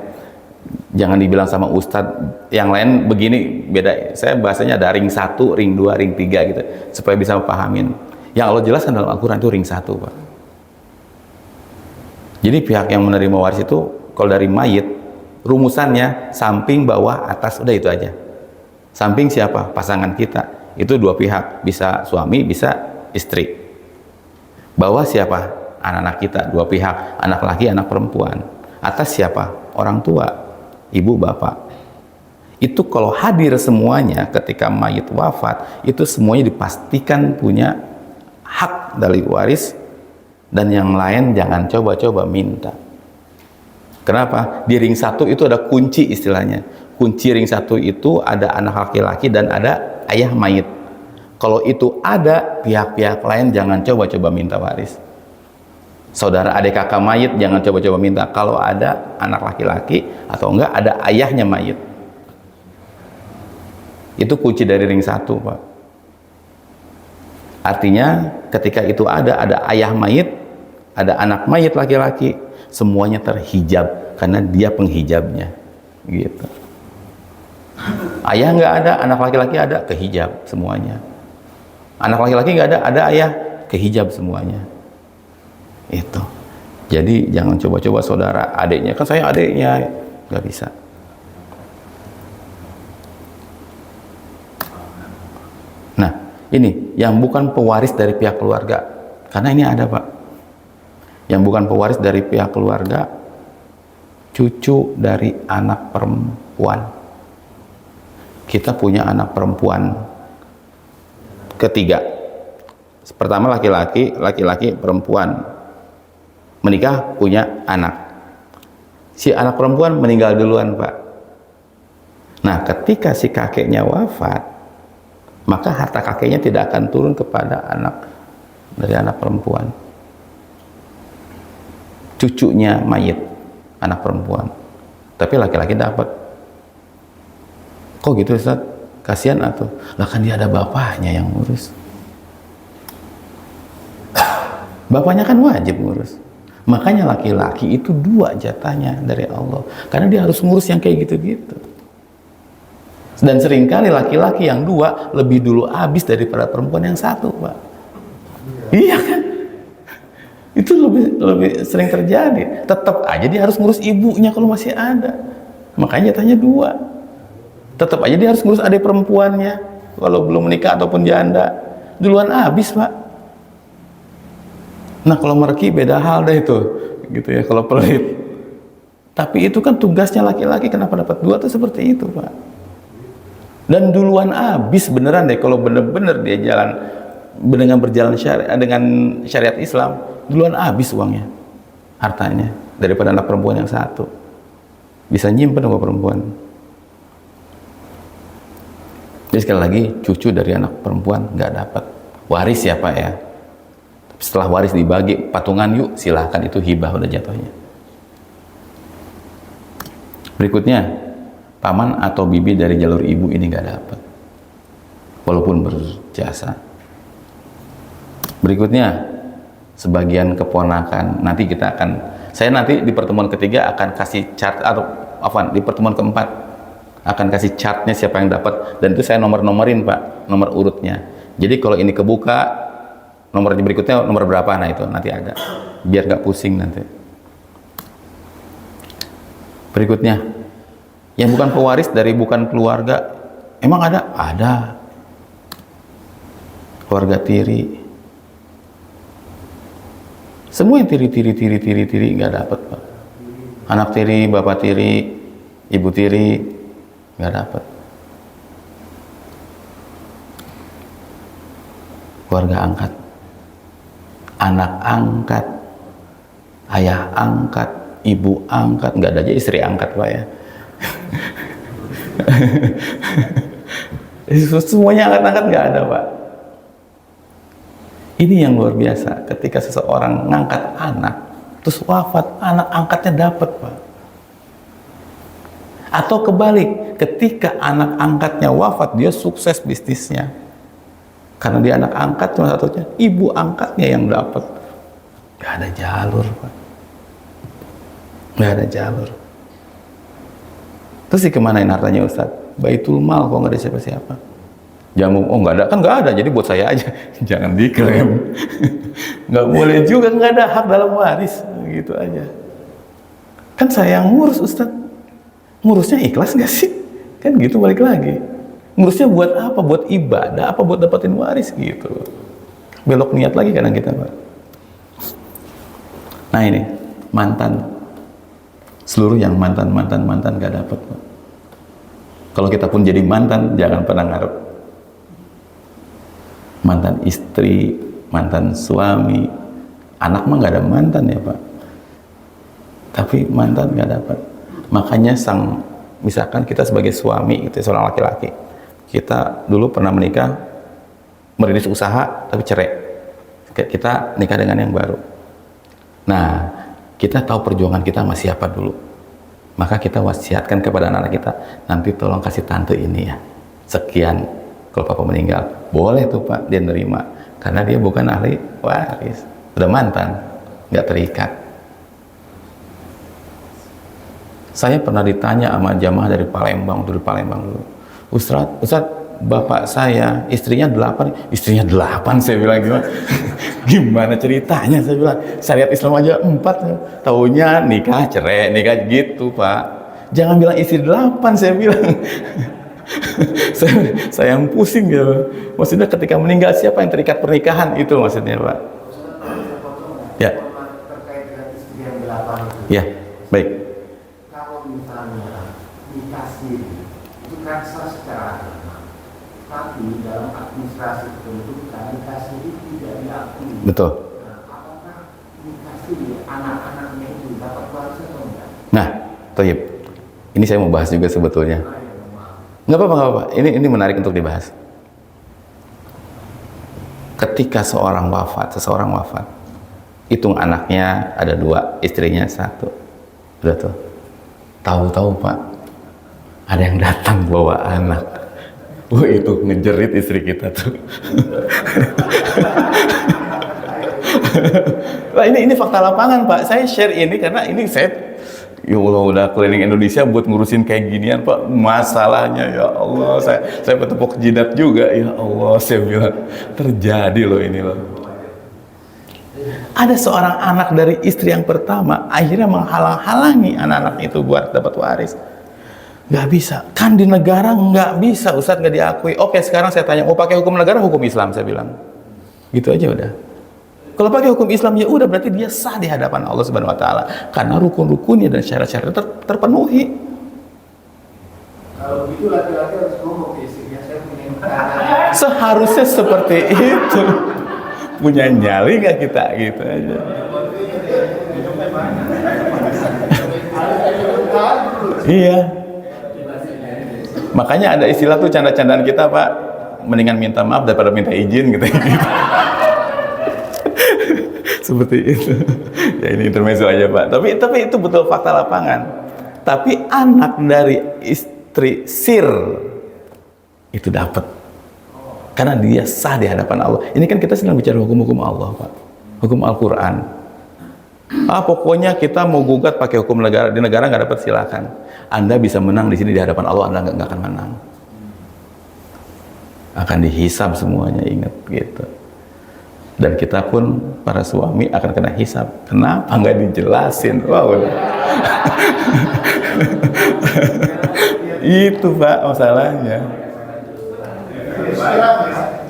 Jangan dibilang sama Ustadz yang lain begini, beda. Saya bahasanya ada ring 1, ring 2, ring 3 gitu, supaya bisa memahami. Yang Allah jelaskan dalam Al-Quran itu ring 1 Pak. Jadi pihak yang menerima waris itu kalau dari mayit, rumusannya samping, bawah, atas, udah itu aja. Samping siapa? Pasangan kita. Itu 2 pihak, bisa suami, bisa istri. Bawah siapa? Anak-anak kita, 2 pihak, anak laki, anak perempuan. Atas siapa? Orang tua, ibu, bapak. Itu kalau hadir semuanya ketika mayit wafat, itu semuanya dipastikan punya hak dari waris, dan yang lain jangan coba-coba minta. Kenapa? Di ring 1 itu ada kunci istilahnya. Kunci ring 1 itu ada anak laki-laki dan ada ayah mayit. Kalau itu ada, pihak-pihak lain jangan coba-coba minta waris. Saudara adik kakak mayit jangan coba-coba minta. Kalau ada anak laki-laki atau enggak ada ayahnya mayit. Itu kunci dari ring 1 Pak. Artinya ketika itu ada ayah mayit, ada anak mayit laki-laki, semuanya terhijab karena dia penghijabnya gitu. Ayah nggak ada, anak laki-laki ada, kehijab semuanya. Anak laki-laki nggak ada ayah, kehijab semuanya. Itu. Jadi jangan coba-coba saudara adiknya, kan saya adiknya, nggak bisa. Nah ini yang bukan pewaris dari pihak keluarga, karena ini ada Pak, yang bukan pewaris dari pihak keluarga, cucu dari anak perempuan. Kita punya anak perempuan ketiga. Pertama laki-laki, perempuan. Menikah, punya anak. Si anak perempuan meninggal duluan Pak. Nah ketika si kakeknya wafat, maka harta kakeknya tidak akan turun kepada anak dari anak perempuan. Cucunya mayit, anak perempuan. Tapi laki-laki dapat. Kok gitu Ustaz? Kasihan atuh. Lah kan dia ada bapaknya yang ngurus. Bapaknya kan wajib ngurus. Makanya laki-laki itu 2 jatahnya dari Allah, karena dia harus ngurus yang kayak gitu-gitu. Dan seringkali laki-laki yang 2 lebih dulu habis daripada perempuan yang 1, Pak. Iya kan? Itu lebih sering terjadi. Tetap aja dia harus ngurus ibunya kalau masih ada. Makanya jatahnya 2. Tetap aja dia harus ngurus adik perempuannya kalau belum menikah ataupun janda. Duluan habis, Pak. Nah, kalau mereki beda hal deh itu. Gitu ya, kalau pelit. Tapi itu kan tugasnya laki-laki, kenapa dapat 2 tuh seperti itu, Pak. Dan duluan habis beneran deh kalau bener-bener dia jalan dengan berjalan dengan syariat Islam, duluan habis uangnya, hartanya, daripada anak perempuan yang 1. Bisa nyimpen sama perempuan. Jadi sekali lagi, cucu dari anak perempuan nggak dapat. Waris ya Pak ya. Setelah waris dibagi patungan, yuk silahkan, itu hibah udah jatuhnya. Berikutnya, paman atau bibi dari jalur ibu ini nggak dapat, walaupun berjasa. Berikutnya, sebagian keponakan. Nanti saya nanti di pertemuan ketiga akan kasih chart, atau di pertemuan keempat akan kasih chartnya siapa yang dapat, dan itu saya nomor-nomorin Pak, nomor urutnya. Jadi kalau ini kebuka, nomor berikutnya nomor berapa, nah itu nanti ada, biar nggak pusing nanti. Berikutnya, yang bukan pewaris dari bukan keluarga, emang ada? Ada. Keluarga tiri. Semua yang tiri nggak dapat, Pak. Anak tiri, bapak tiri, ibu tiri nggak dapat. Keluarga angkat, anak angkat, ayah angkat, ibu angkat, nggak ada aja istri angkat, Pak ya. Semuanya angkat-angkat nggak ada, Pak. Ini yang luar biasa, ketika seseorang ngangkat anak terus wafat, anak angkatnya dapat, Pak. Atau kebalik, ketika anak angkatnya wafat, dia sukses bisnisnya karena dia anak angkat cuma satunya, ibu angkatnya yang dapat. Gak ada jalur, Pak. Gak ada jalur. Terus dikemanain hartanya, Ustadz? Baitul mal, kok nggak ada siapa-siapa. Jamu, oh nggak ada, kan nggak ada, jadi buat saya aja. Jangan diklaim. Nggak boleh juga, nggak ada hak dalam waris, gitu aja. Kan saya yang ngurus, Ustadz. Ngurusnya ikhlas nggak sih? Kan gitu, balik lagi. Ngurusnya buat apa? Buat ibadah, apa buat dapetin waris gitu. Belok niat lagi kadang kita, Pak. Nah ini, mantan. Seluruh yang mantan nggak dapat, Pak. Kalau kita pun jadi mantan, jangan pernah ngarep. Mantan istri, mantan suami, anak mah nggak ada mantan ya Pak. Tapi mantan nggak dapat. Makanya misalkan kita sebagai suami, gitu, seorang laki-laki, kita dulu pernah menikah, merintis usaha, tapi cerai. Kita nikah dengan yang baru. Nah, kita tahu perjuangan kita sama siapa dulu. Maka kita wasiatkan kepada anak-anak kita, nanti tolong kasih tante ini ya, sekian. Kalau papa meninggal, boleh tuh Pak, dia nerima. Karena dia bukan ahli waris, udah mantan, nggak terikat. Saya pernah ditanya sama jamaah dari Palembang, dulu Ustadz, bapak saya, istrinya 8, saya bilang gimana? Gimana ceritanya? Saya bilang, syariat Islam aja 4, taunya nikah, cerai, nikah gitu Pak. Jangan bilang istri 8, saya bilang. saya yang pusing gitu. Maksudnya ketika meninggal siapa yang terikat pernikahan, itu maksudnya Pak. Ya. Terkait dengan istri yang 8 itu. Ya, baik. Kalau misalnya nikah siri, itu kan sah secara agama. Tapi dalam administrasi kependudukan, nikah siri tidak diakui. Betul. Nah, apakah nikah siri anak-anaknya itu dapat waris atau enggak? Nah, Toyib. Ini saya mau bahas juga sebetulnya. Nggak apa-apa. Ini menarik untuk dibahas. Ketika seseorang wafat, hitung anaknya ada 2, istrinya 1. Udah tuh. Tahu-tahu Pak, ada yang datang bawa anak. Wah, itu ngejerit istri kita tuh. Nah, ini fakta lapangan, Pak. Saya share ini karena ini saya, ya Allah, udah keliling Indonesia buat ngurusin kayak ginian, Pak. Masalahnya, ya Allah, saya bertepuk jidat juga. Ya Allah, saya bilang, terjadi loh ini loh. Ada seorang anak dari istri yang pertama akhirnya menghalang-halangi anak-anak itu buat dapat waris. Nggak bisa, kan di negara nggak bisa, Ustadz, nggak diakui. Oke, sekarang saya tanya, mau pakai hukum negara, hukum Islam, saya bilang. Gitu aja udah. Kalau pakai hukum Islam, ya udah, berarti dia sah di hadapan Allah Subhanahu Wa Taala karena rukun-rukunnya dan syarat-syaratnya terpenuhi. Kalau begitu laki-laki harus ngomong ke istrinya, saya punya anak. Seharusnya seperti itu. Punya nyali nggak kita, gitu aja. Iya. Makanya ada istilah tuh canda-candaan kita, Pak, mendingan minta maaf daripada minta izin, gitu. Seperti itu. Ya ini intermezzo aja, Pak. Tapi itu betul fakta lapangan. Tapi anak dari istri sir itu dapat, karena dia sah di hadapan Allah. Ini kan kita sedang bicara hukum-hukum Allah, Pak. Hukum Al-Quran. Pokoknya kita mau gugat pakai hukum negara, di negara nggak dapat, silakan. Anda bisa menang di sini di hadapan Allah, Anda nggak akan menang. Akan dihisab semuanya, ingat gitu. Dan kita pun para suami akan kena hisab. Kenapa nggak dijelasin? Wow. Itu, Pak, masalahnya.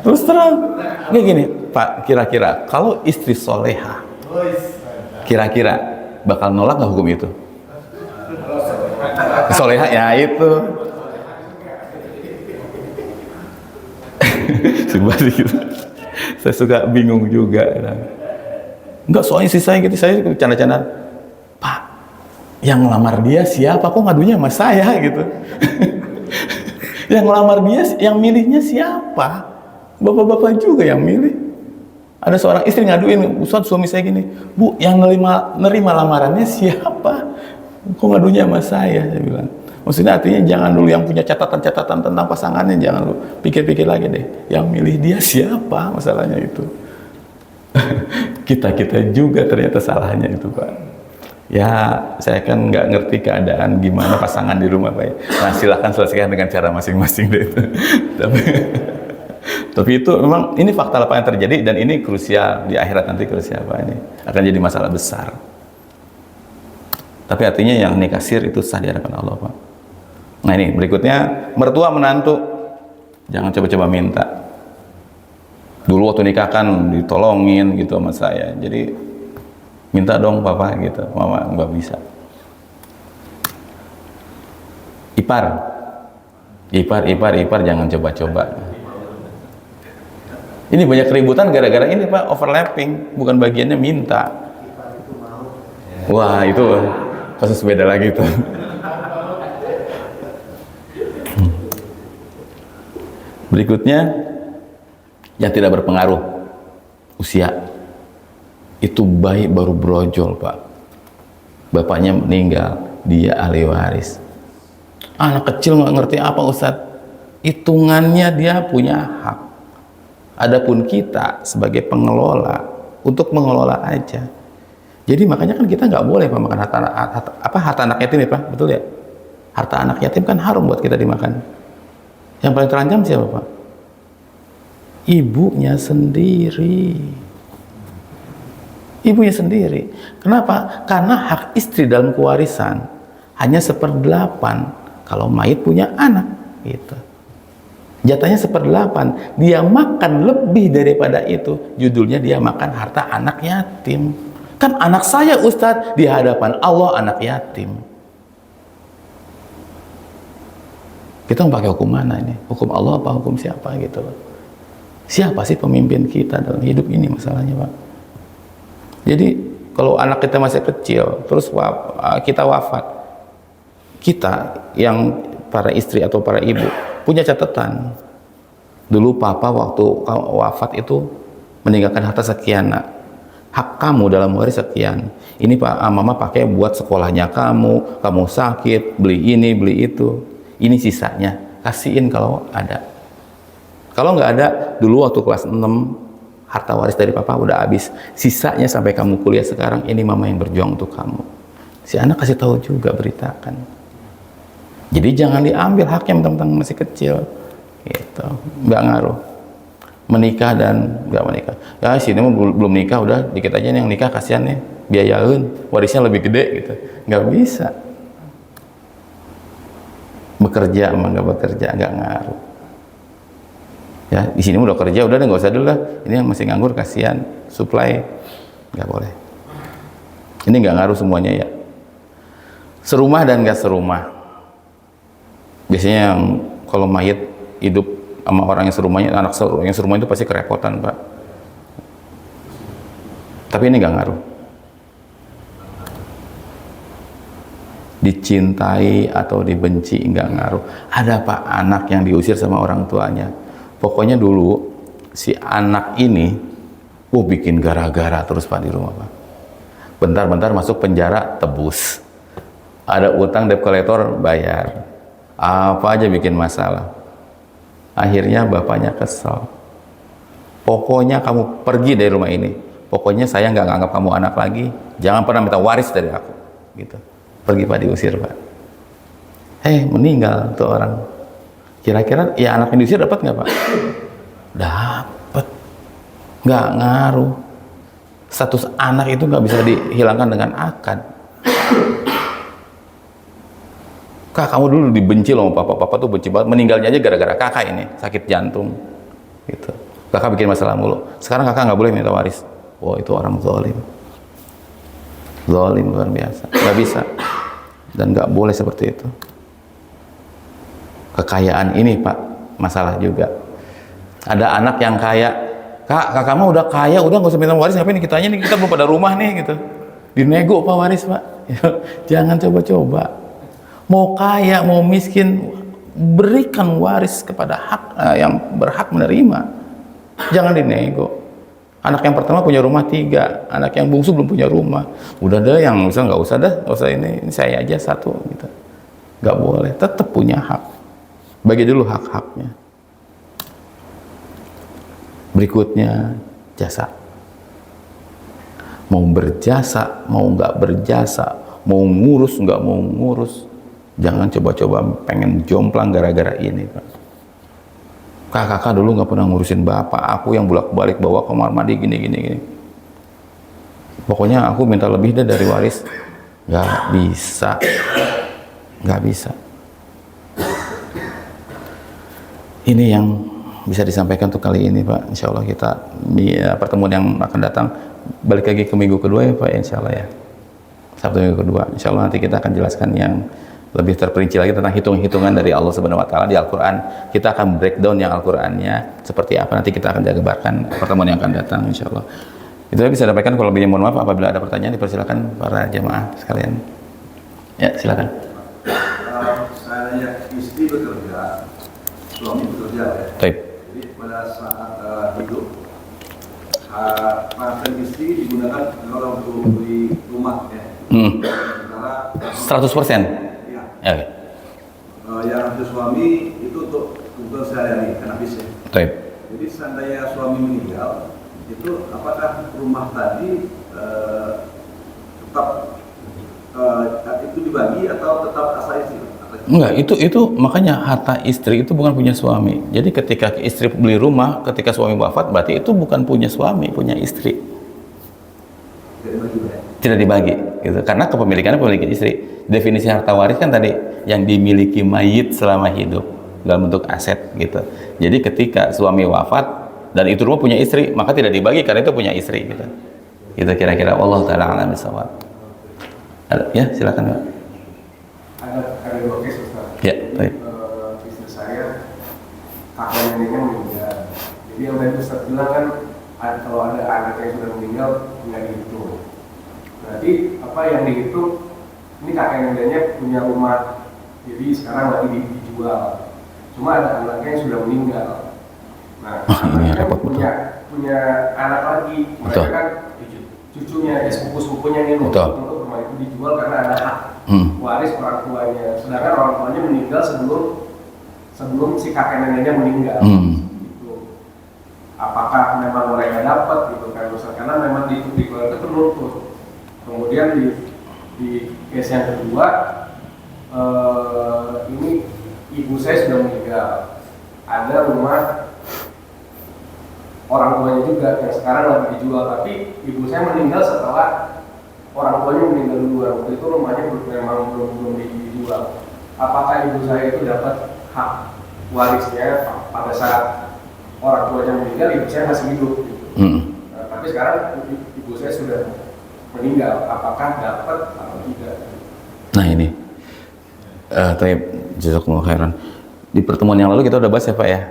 Terus terang, kayak gini, Pak, kira-kira kalau istri soleha, kira-kira bakal nolak nggak hukum itu? Soleha, ya itu. Sebenarnya gitu. Saya suka bingung juga. Enggak, soalnya sih saya gitu, saya canda-canda, Pak, yang ngelamar dia siapa? Kok ngadunya sama saya gitu? Yang ngelamar dia, yang milihnya siapa? Bapak-bapak juga yang milih. Ada seorang istri ngaduin, Ustadz, suami saya gini, Bu, yang nerima lamarannya siapa? Kok ngadunya sama saya? Saya bilang. Maksudnya artinya jangan dulu yang punya catatan-catatan tentang pasangannya, jangan lu pikir-pikir lagi deh. Yang milih dia siapa? Masalahnya itu. Kita juga ternyata salahnya itu, Pak. Ya, saya kan nggak ngerti keadaan gimana pasangan di rumah, Pak. Nah, silahkan selesaikan dengan cara masing-masing deh itu. Tapi itu memang ini fakta lapangan yang terjadi, dan ini krusial di akhirat nanti, krusial, Pak. Ini akan jadi masalah besar. Tapi artinya yang nikah sir itu sah di hadapan Allah, Pak. Nah, ini berikutnya, mertua menantu jangan coba-coba minta. Dulu waktu nikah kan ditolongin gitu sama saya, jadi minta dong papa gitu, mama nggak bisa. Ipar jangan coba-coba. Ini banyak keributan gara-gara ini, Pak, overlapping, bukan bagiannya minta. Wah, itu kasus beda lagi tuh. Berikutnya, yang tidak berpengaruh usia. Itu bayi baru brojol, Pak. Bapaknya meninggal, dia ahli waris. Anak kecil nggak ngerti apa, Ustadz. Hitungannya dia punya hak. Adapun kita sebagai pengelola, untuk mengelola aja. Jadi makanya kan kita nggak boleh, Pak, makan harta anak yatim, ya, Pak, betul ya? Harta anak yatim kan haram buat kita dimakan. Yang paling terancam siapa, Pak? Ibunya sendiri. Ibunya sendiri. Kenapa? Karena hak istri dalam kewarisan hanya 1/8 kalau mayit punya anak, gitu. Jatahnya 1/8. Dia makan lebih daripada itu, judulnya dia makan harta anak yatim. Kan anak saya, Ustadz, di hadapan Allah anak yatim. Kita mau pakai hukum mana ini? Hukum Allah apa hukum siapa gitu loh. Siapa sih pemimpin kita dalam hidup ini, masalahnya, Pak? Jadi kalau anak kita masih kecil, terus kita wafat, kita yang para istri atau para ibu punya catatan. Dulu papa waktu wafat itu meninggalkan harta sekian, nak. Hak kamu dalam waris sekian. Ini Pak, mama pakai buat sekolahnya kamu sakit, beli ini, beli itu. Ini sisanya, kasihin kalau ada. Kalau nggak ada, dulu waktu kelas 6, harta waris dari papa udah habis, sisanya sampai kamu kuliah sekarang ini mama yang berjuang untuk kamu. Si anak kasih tahu juga, beritakan. Jadi jangan diambil haknya mentang-mentang masih kecil, gitu. Nggak ngaruh. Menikah dan nggak menikah. Ya sini belum nikah udah dikit aja nih yang nikah, kasihan nih, biayain, warisnya lebih gede gitu. Nggak bisa. Bekerja sama nggak bekerja nggak ngaruh. Ya di sini udah kerja udah nggak usah dulu lah. Ini yang masih nganggur kasihan, supply nggak boleh. Ini nggak ngaruh semuanya ya. Serumah dan nggak serumah. Biasanya yang kalau mayit hidup sama orang yang serumahnya, anak yang serumah itu pasti kerepotan, Pak. Tapi ini nggak ngaruh. Dicintai atau dibenci nggak ngaruh. Ada Pak anak yang diusir sama orang tuanya. Pokoknya dulu si anak ini, bikin gara-gara terus Pak di rumah Pak. Bentar-bentar masuk penjara tebus. Ada utang debt collector bayar. Apa aja bikin masalah. Akhirnya bapaknya kesel. Pokoknya kamu pergi dari rumah ini. Pokoknya saya nggak nganggap kamu anak lagi. Jangan pernah minta waris dari aku. Gitu. Pergi Pak, diusir Pak. Meninggal tuh orang. Kira-kira ya anak yang diusir dapat nggak Pak? Dapat. Nggak ngaruh. Status anak itu nggak bisa dihilangkan dengan akad. Kak, kamu dulu dibenci loh sama papa tuh benci banget, meninggalnya aja gara-gara kakak ini, sakit jantung gitu. Kakak bikin masalah mulu, sekarang kakak nggak boleh minta waris. Itu orang zalim luar biasa, nggak bisa dan nggak boleh seperti itu. Kekayaan ini Pak, masalah juga. Ada anak yang kaya, kakak mah udah kaya, udah nggak usah minta waris, ngapain kitanya nih, kita belum pada rumah nih gitu. Dinego Pak waris Pak. Jangan coba-coba. Mau kaya, mau miskin, berikan waris kepada yang berhak menerima. Jangan dinego. Anak yang pertama punya rumah 3, anak yang bungsu belum punya rumah. Udah deh, yang misal nggak usah ini saya aja 1 gitu. Nggak boleh, tetap punya hak. Bagi dulu hak-haknya. Berikutnya jasa. Mau berjasa, mau nggak berjasa, mau ngurus nggak mau ngurus. Jangan coba-coba pengen jomplang gara-gara ini Pak. Kakak dulu nggak pernah ngurusin bapak, aku yang bolak-balik bawa ke kamar mandi gini. Pokoknya aku minta lebih deh dari waris. Nggak bisa. Ini yang bisa disampaikan untuk kali ini Pak. Insya Allah kita di pertemuan yang akan datang balik lagi ke minggu kedua ya Pak, insya Allah ya. Sabtu minggu kedua. Insya Allah nanti kita akan jelaskan yang lebih terperinci lagi tentang hitung-hitungan dari Allah Subhanahu wa taala di Al-Qur'an. Kita akan breakdown yang Al-Qur'annya seperti apa, nanti kita akan jabarkan pertemuan yang akan datang insyaallah. Itu bisa dapatkan. Kalau lebihnya mohon maaf, apabila ada pertanyaan dipersilakan para jemaah sekalian. Ya, silakan. Saya istri bekerja, suami bekerja ya. Baik. Jadi pada saat hidup penghasilan istri digunakan kalau untuk beli rumah ya. Sementara 100%. Ya, okay. Yang hasil suami itu untuk kebutuhan sehari-hari karena bisnis. Baik. Jadi seandainya suami meninggal, itu apakah rumah tadi tetap itu dibagi atau tetap asal istri? Enggak, itu makanya harta istri itu bukan punya suami. Jadi ketika istri beli rumah, ketika suami wafat, berarti itu bukan punya suami, punya istri. Tidak dibagi, gitu. Karena kepemilikannya pemilikan istri. Definisi harta waris kan tadi yang dimiliki mayit selama hidup dalam bentuk aset, gitu. Jadi ketika suami wafat dan itu rumah punya istri, maka tidak dibagi karena itu punya istri, gitu. Itu kira-kira Allah taala a'lam bishawab. Ya, silakan Pak. Ada 2 case Ustaz. Ya, baik. Istri saya kakek neneknya meninggal. Jadi yang tadi Ustaz bilang kan kalau ada anak yang sudah meninggal nggak dihitung. Berarti apa yang dihitung ini kakek neneknya punya rumah, jadi sekarang lagi dijual. Cuma ada anaknya yang sudah meninggal. Nah, ini anaknya repot betul. punya anak lagi, mereka kan cucunya, sepupu-sepupunya ini untuk rumah itu dijual karena ada hak waris orang tuanya. Sedangkan orang tuanya meninggal sebelum si kakek neneknya meninggal. Gitu. apakah memang mereka dapat gitu kan, misalnya karena memang di keluarga penuntut. Kemudian di case yang kedua, ini ibu saya sudah meninggal, ada rumah orang tuanya juga yang sekarang lagi dijual, tapi ibu saya meninggal setelah orang tuanya meninggal duluan. Waktu itu rumahnya memang belum dijual. Apakah ibu saya itu dapat hak warisnya pada saat orang tuanya meninggal, ibu saya masih hidup gitu. Nah, tapi sekarang ibu saya sudah meninggal, apakah dapat atau tidak? Nah ini jazakumullah khairan. Di pertemuan yang lalu kita udah bahas ya Pak ya,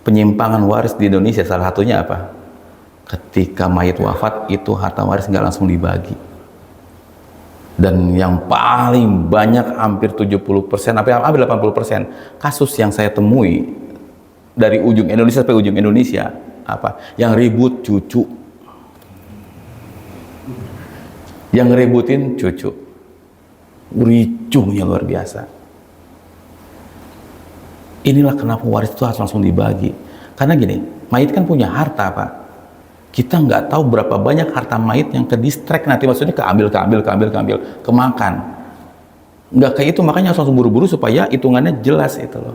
penyimpangan waris di Indonesia salah satunya apa? Ketika mayit wafat itu harta waris nggak langsung dibagi. Dan yang paling banyak hampir 70% sampai 80% kasus yang saya temui dari ujung Indonesia sampai ujung Indonesia apa? Yang ribut cucu. Yang ributin cucu. Ricuhnya luar biasa. Inilah kenapa waris itu harus langsung dibagi. Karena gini, mayit kan punya harta Pak. Kita nggak tahu berapa banyak harta mayit yang ke distract nanti, maksudnya keambil, kemakan. Nggak kayak itu, makanya harus langsung buru-buru supaya hitungannya jelas itu loh.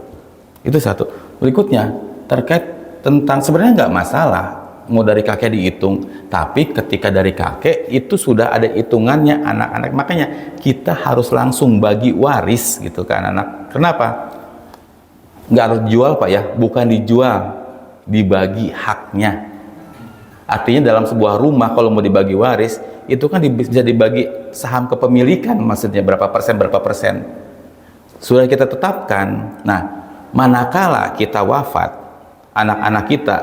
Itu satu. Berikutnya terkait tentang sebenarnya nggak masalah mau dari kakek dihitung, tapi ketika dari kakek itu sudah ada hitungannya anak-anak, makanya kita harus langsung bagi waris gitu kan anak. Kenapa? Nggak harus dijual Pak ya, bukan dijual, dibagi haknya. Artinya dalam sebuah rumah kalau mau dibagi waris itu kan bisa dibagi saham kepemilikan, maksudnya berapa persen sudah kita tetapkan. Nah, manakala kita wafat, anak-anak kita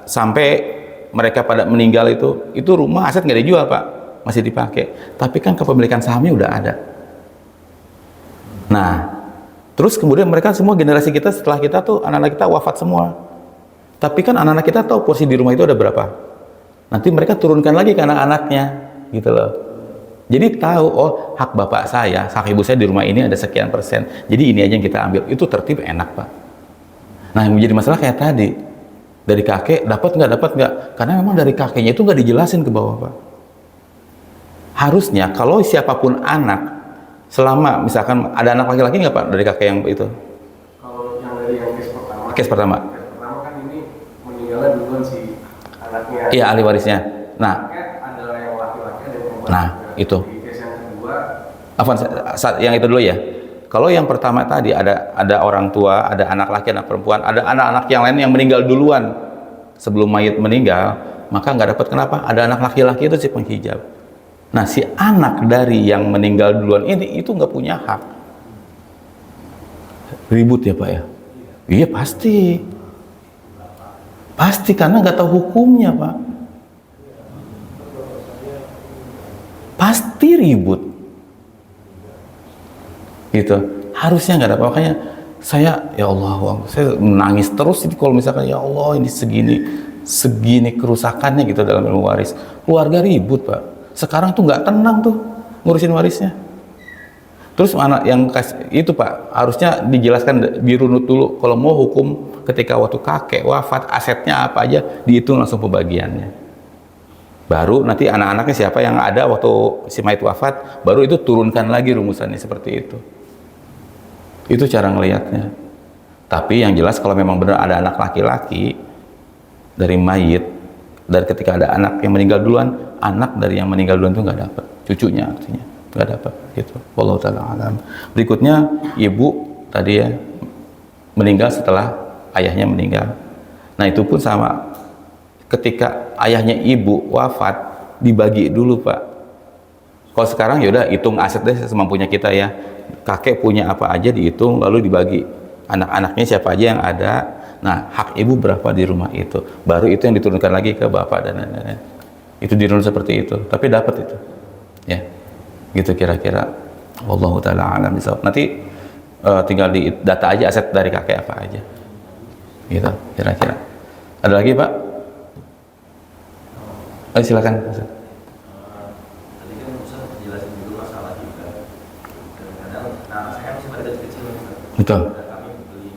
sampai mereka pada meninggal itu rumah aset nggak dijual Pak, masih dipakai, tapi kan kepemilikan sahamnya udah ada. Nah, terus kemudian mereka semua generasi kita setelah kita tuh anak-anak kita wafat semua, tapi kan anak-anak kita tahu porsi di rumah itu ada berapa. Nanti mereka turunkan lagi ke anak-anaknya gitu loh. Jadi tahu, oh hak bapak saya, hak ibu saya di rumah ini ada sekian persen, jadi ini aja yang kita ambil. Itu tertib, enak Pak. Nah yang menjadi masalah kayak tadi, dari kakek dapat nggak, karena memang dari kakeknya itu nggak dijelasin ke bawah Pak. Harusnya kalau siapapun anak, selama misalkan ada anak laki-laki nggak Pak dari kakek yang itu? Kalau yang dari yang case pertama kan ini meninggalnya duluan si anaknya. Iya, ahli warisnya. Nah, adalah yang laki-laki ada yang perempuan. nah itu. Di case yang kedua, Yang itu dulu ya. Kalau yang pertama tadi ada orang tua, ada anak laki, anak perempuan, ada anak-anak yang lain yang meninggal duluan sebelum mayit meninggal, maka nggak dapat. Kenapa? Ada anak laki-laki itu si penghijab. Nah, si anak dari yang meninggal duluan ini itu nggak punya hak. Ribut ya Pak ya? Iya pasti. Pasti karena nggak tahu hukumnya Pak. Pasti ribut. Gitu. Harusnya nggak ada apa, makanya saya ya Allah, saya menangis terus itu kalau misalkan ya Allah ini segini kerusakannya gitu dalam ilmu waris. Keluarga ribut Pak. Sekarang tuh nggak tenang tuh ngurusin warisnya. Terus anak yang itu Pak harusnya dijelaskan dirunut dulu kalau mau hukum ketika waktu kakek wafat asetnya apa aja dihitung langsung pembagiannya. Baru nanti anak-anaknya siapa yang ada waktu si mayit wafat, baru itu turunkan lagi rumusannya seperti itu. Itu cara ngelihatnya. Tapi yang jelas kalau memang benar ada anak laki-laki dari mayit, dari ketika ada anak yang meninggal duluan, anak dari yang meninggal duluan itu nggak dapat, cucunya artinya nggak dapat gitu. Wallahu ta'ala alam. Berikutnya ibu tadi ya meninggal setelah ayahnya meninggal. Nah itu pun sama, ketika ayahnya ibu wafat dibagi dulu Pak. Kalau sekarang yaudah hitung aset deh semampunya kita ya, kakek punya apa aja dihitung lalu dibagi anak-anaknya siapa aja yang ada. Nah hak ibu berapa di rumah itu, baru itu yang diturunkan lagi ke bapak dan nenek. Itu dirunut seperti itu, tapi dapat itu ya gitu kira-kira. Wallahu ta'ala alam bisawab. Nanti tinggal di data aja aset dari kakek apa aja gitu kira-kira. Ada lagi Pak? Ayo silakan. Tadi kan Ustaz jelasin dulu masalah juga. Kadang-kadang anak saya masih pada kecil. Betul. Kami beli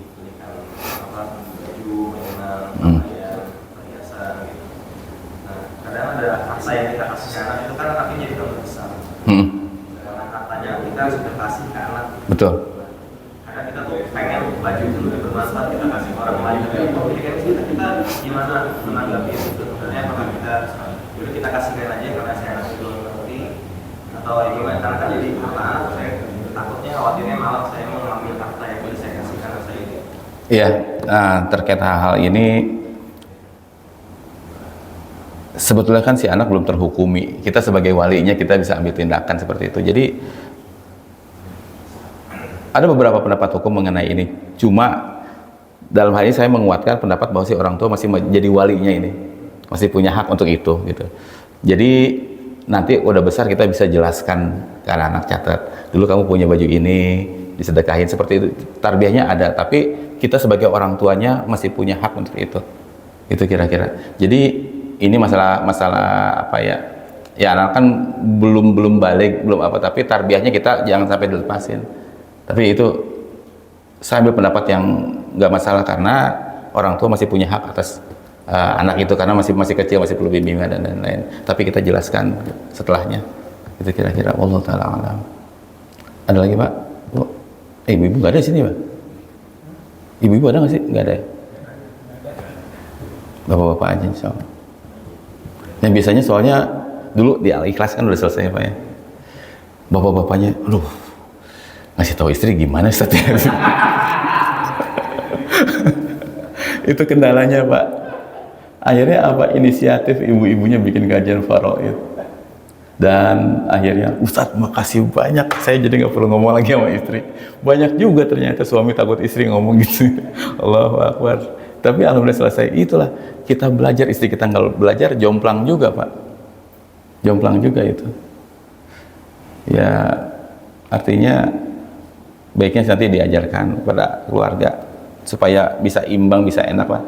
baju, mainan, pakaian. Betul. Karena kita tuh pengen baju itu lebih bermanfaat, kita kasih ke orang lain. Jadi kan kita gimana menanggapi itu sebenarnya, apakah kita kasihkan aja karena saya masih belum ngerti, atau gimana? Karena kan jadi saya takutnya khawatirnya malah saya mau mengambil harta yang boleh saya kasih karena saya ini. Iya, nah, terkait hal ini sebetulnya kan si anak belum terhukumi. Kita sebagai walinya kita bisa ambil tindakan seperti itu. Jadi ada beberapa pendapat hukum mengenai ini. Cuma dalam hal ini saya menguatkan pendapat bahwa si orang tua masih jadi walinya ini, masih punya hak untuk itu gitu. Jadi nanti udah besar kita bisa jelaskan ke anak, catat dulu kamu punya baju ini, disedekahin seperti itu. Tarbiyahnya ada, tapi kita sebagai orang tuanya masih punya hak untuk itu. Itu kira-kira. Jadi ini masalah apa ya? Ya anak kan belum balik, belum apa, tapi tarbiyahnya kita jangan sampai dilepasin. Tapi itu saya ambil pendapat yang nggak masalah karena orang tua masih punya hak atas anak itu karena masih kecil, masih perlu bimbingan dan lain-lain. Tapi kita jelaskan setelahnya. Itu kira-kira. Wallahu taala alam. Ada lagi Pak? Bu? Ibu-ibu nggak ada di sini Pak? Ibu-ibu ada nggak sih? Nggak ada ya? Bapak-bapak aja insya Allah. Yang biasanya soalnya dulu di Al-Ikhlas kan udah selesai Pak ya. Bapak-bapaknya, aduh, ngasih tahu istri gimana Ustaz ya? Itu kendalanya Pak. Akhirnya apa, inisiatif ibu-ibunya bikin kajian faraid. Dan akhirnya, Ustaz makasih banyak, saya jadi nggak perlu ngomong lagi sama istri. Banyak juga ternyata suami takut istri ngomong gitu. Allahu Akbar. Tapi alhamdulillah selesai. Itulah kita belajar, istri kita nggak belajar, jomplang juga Pak. Jomplang juga itu. Ya artinya baiknya nanti diajarkan pada keluarga supaya bisa imbang, bisa enak lah.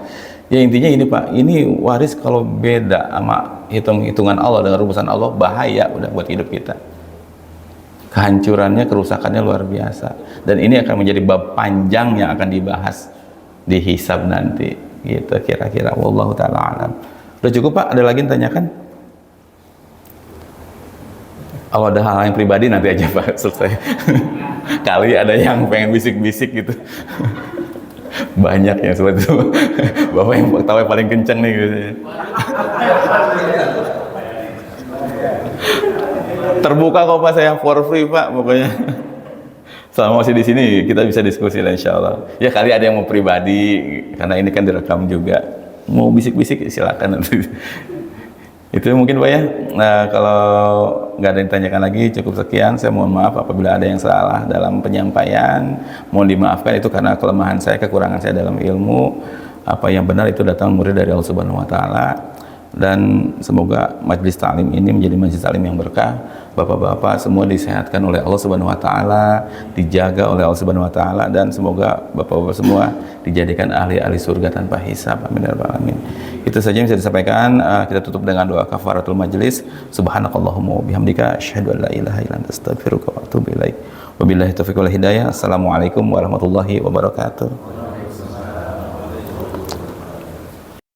Ya intinya ini Pak, ini waris kalau beda sama hitungan Allah dengan rumusan Allah, bahaya udah buat hidup kita. Kehancurannya, kerusakannya luar biasa. Dan ini akan menjadi bab panjang yang akan dibahas di hisab nanti. Gitu kira-kira. Wallahu ta'ala alam. Udah cukup Pak? Ada lagi yang tanyakan? Kalau ada hal yang pribadi nanti aja Pak, selesai. Kali ada yang pengen bisik-bisik gitu. Banyak yang seperti itu. Bapak yang tahu paling kencang nih gitu. Terbuka kok Pak, saya for free Pak pokoknya. Selama masih di sini kita bisa diskusi lah insya Allah. Ya kali ada yang mau pribadi karena ini kan direkam juga. Mau bisik-bisik silakan nanti. Itu mungkin Pak ya. Nah, kalau nggak ada yang ditanyakan lagi, cukup sekian. Saya mohon maaf apabila ada yang salah dalam penyampaian. Mohon dimaafkan, itu karena kelemahan saya, kekurangan saya dalam ilmu. Apa yang benar itu datang murid dari Allah Subhanahu wa taala. Dan semoga majelis ta'lim ini menjadi majelis ta'lim yang berkah. Bapak-bapak semua disehatkan oleh Allah Subhanahu wa taala, dijaga oleh Allah Subhanahu wa taala, dan semoga bapak-bapak semua dijadikan ahli-ahli surga tanpa hisab. Amin ya rabbal alamin. Itu saja yang bisa disampaikan. Kita tutup dengan doa kafaratul majlis. Subhanakallahumma wa bihamdika asyhadu an la ilaha illa anta astaghfiruka wa atubu ilaik. Wabillahi taufiq wal hidayah. Assalamualaikum warahmatullahi wabarakatuh.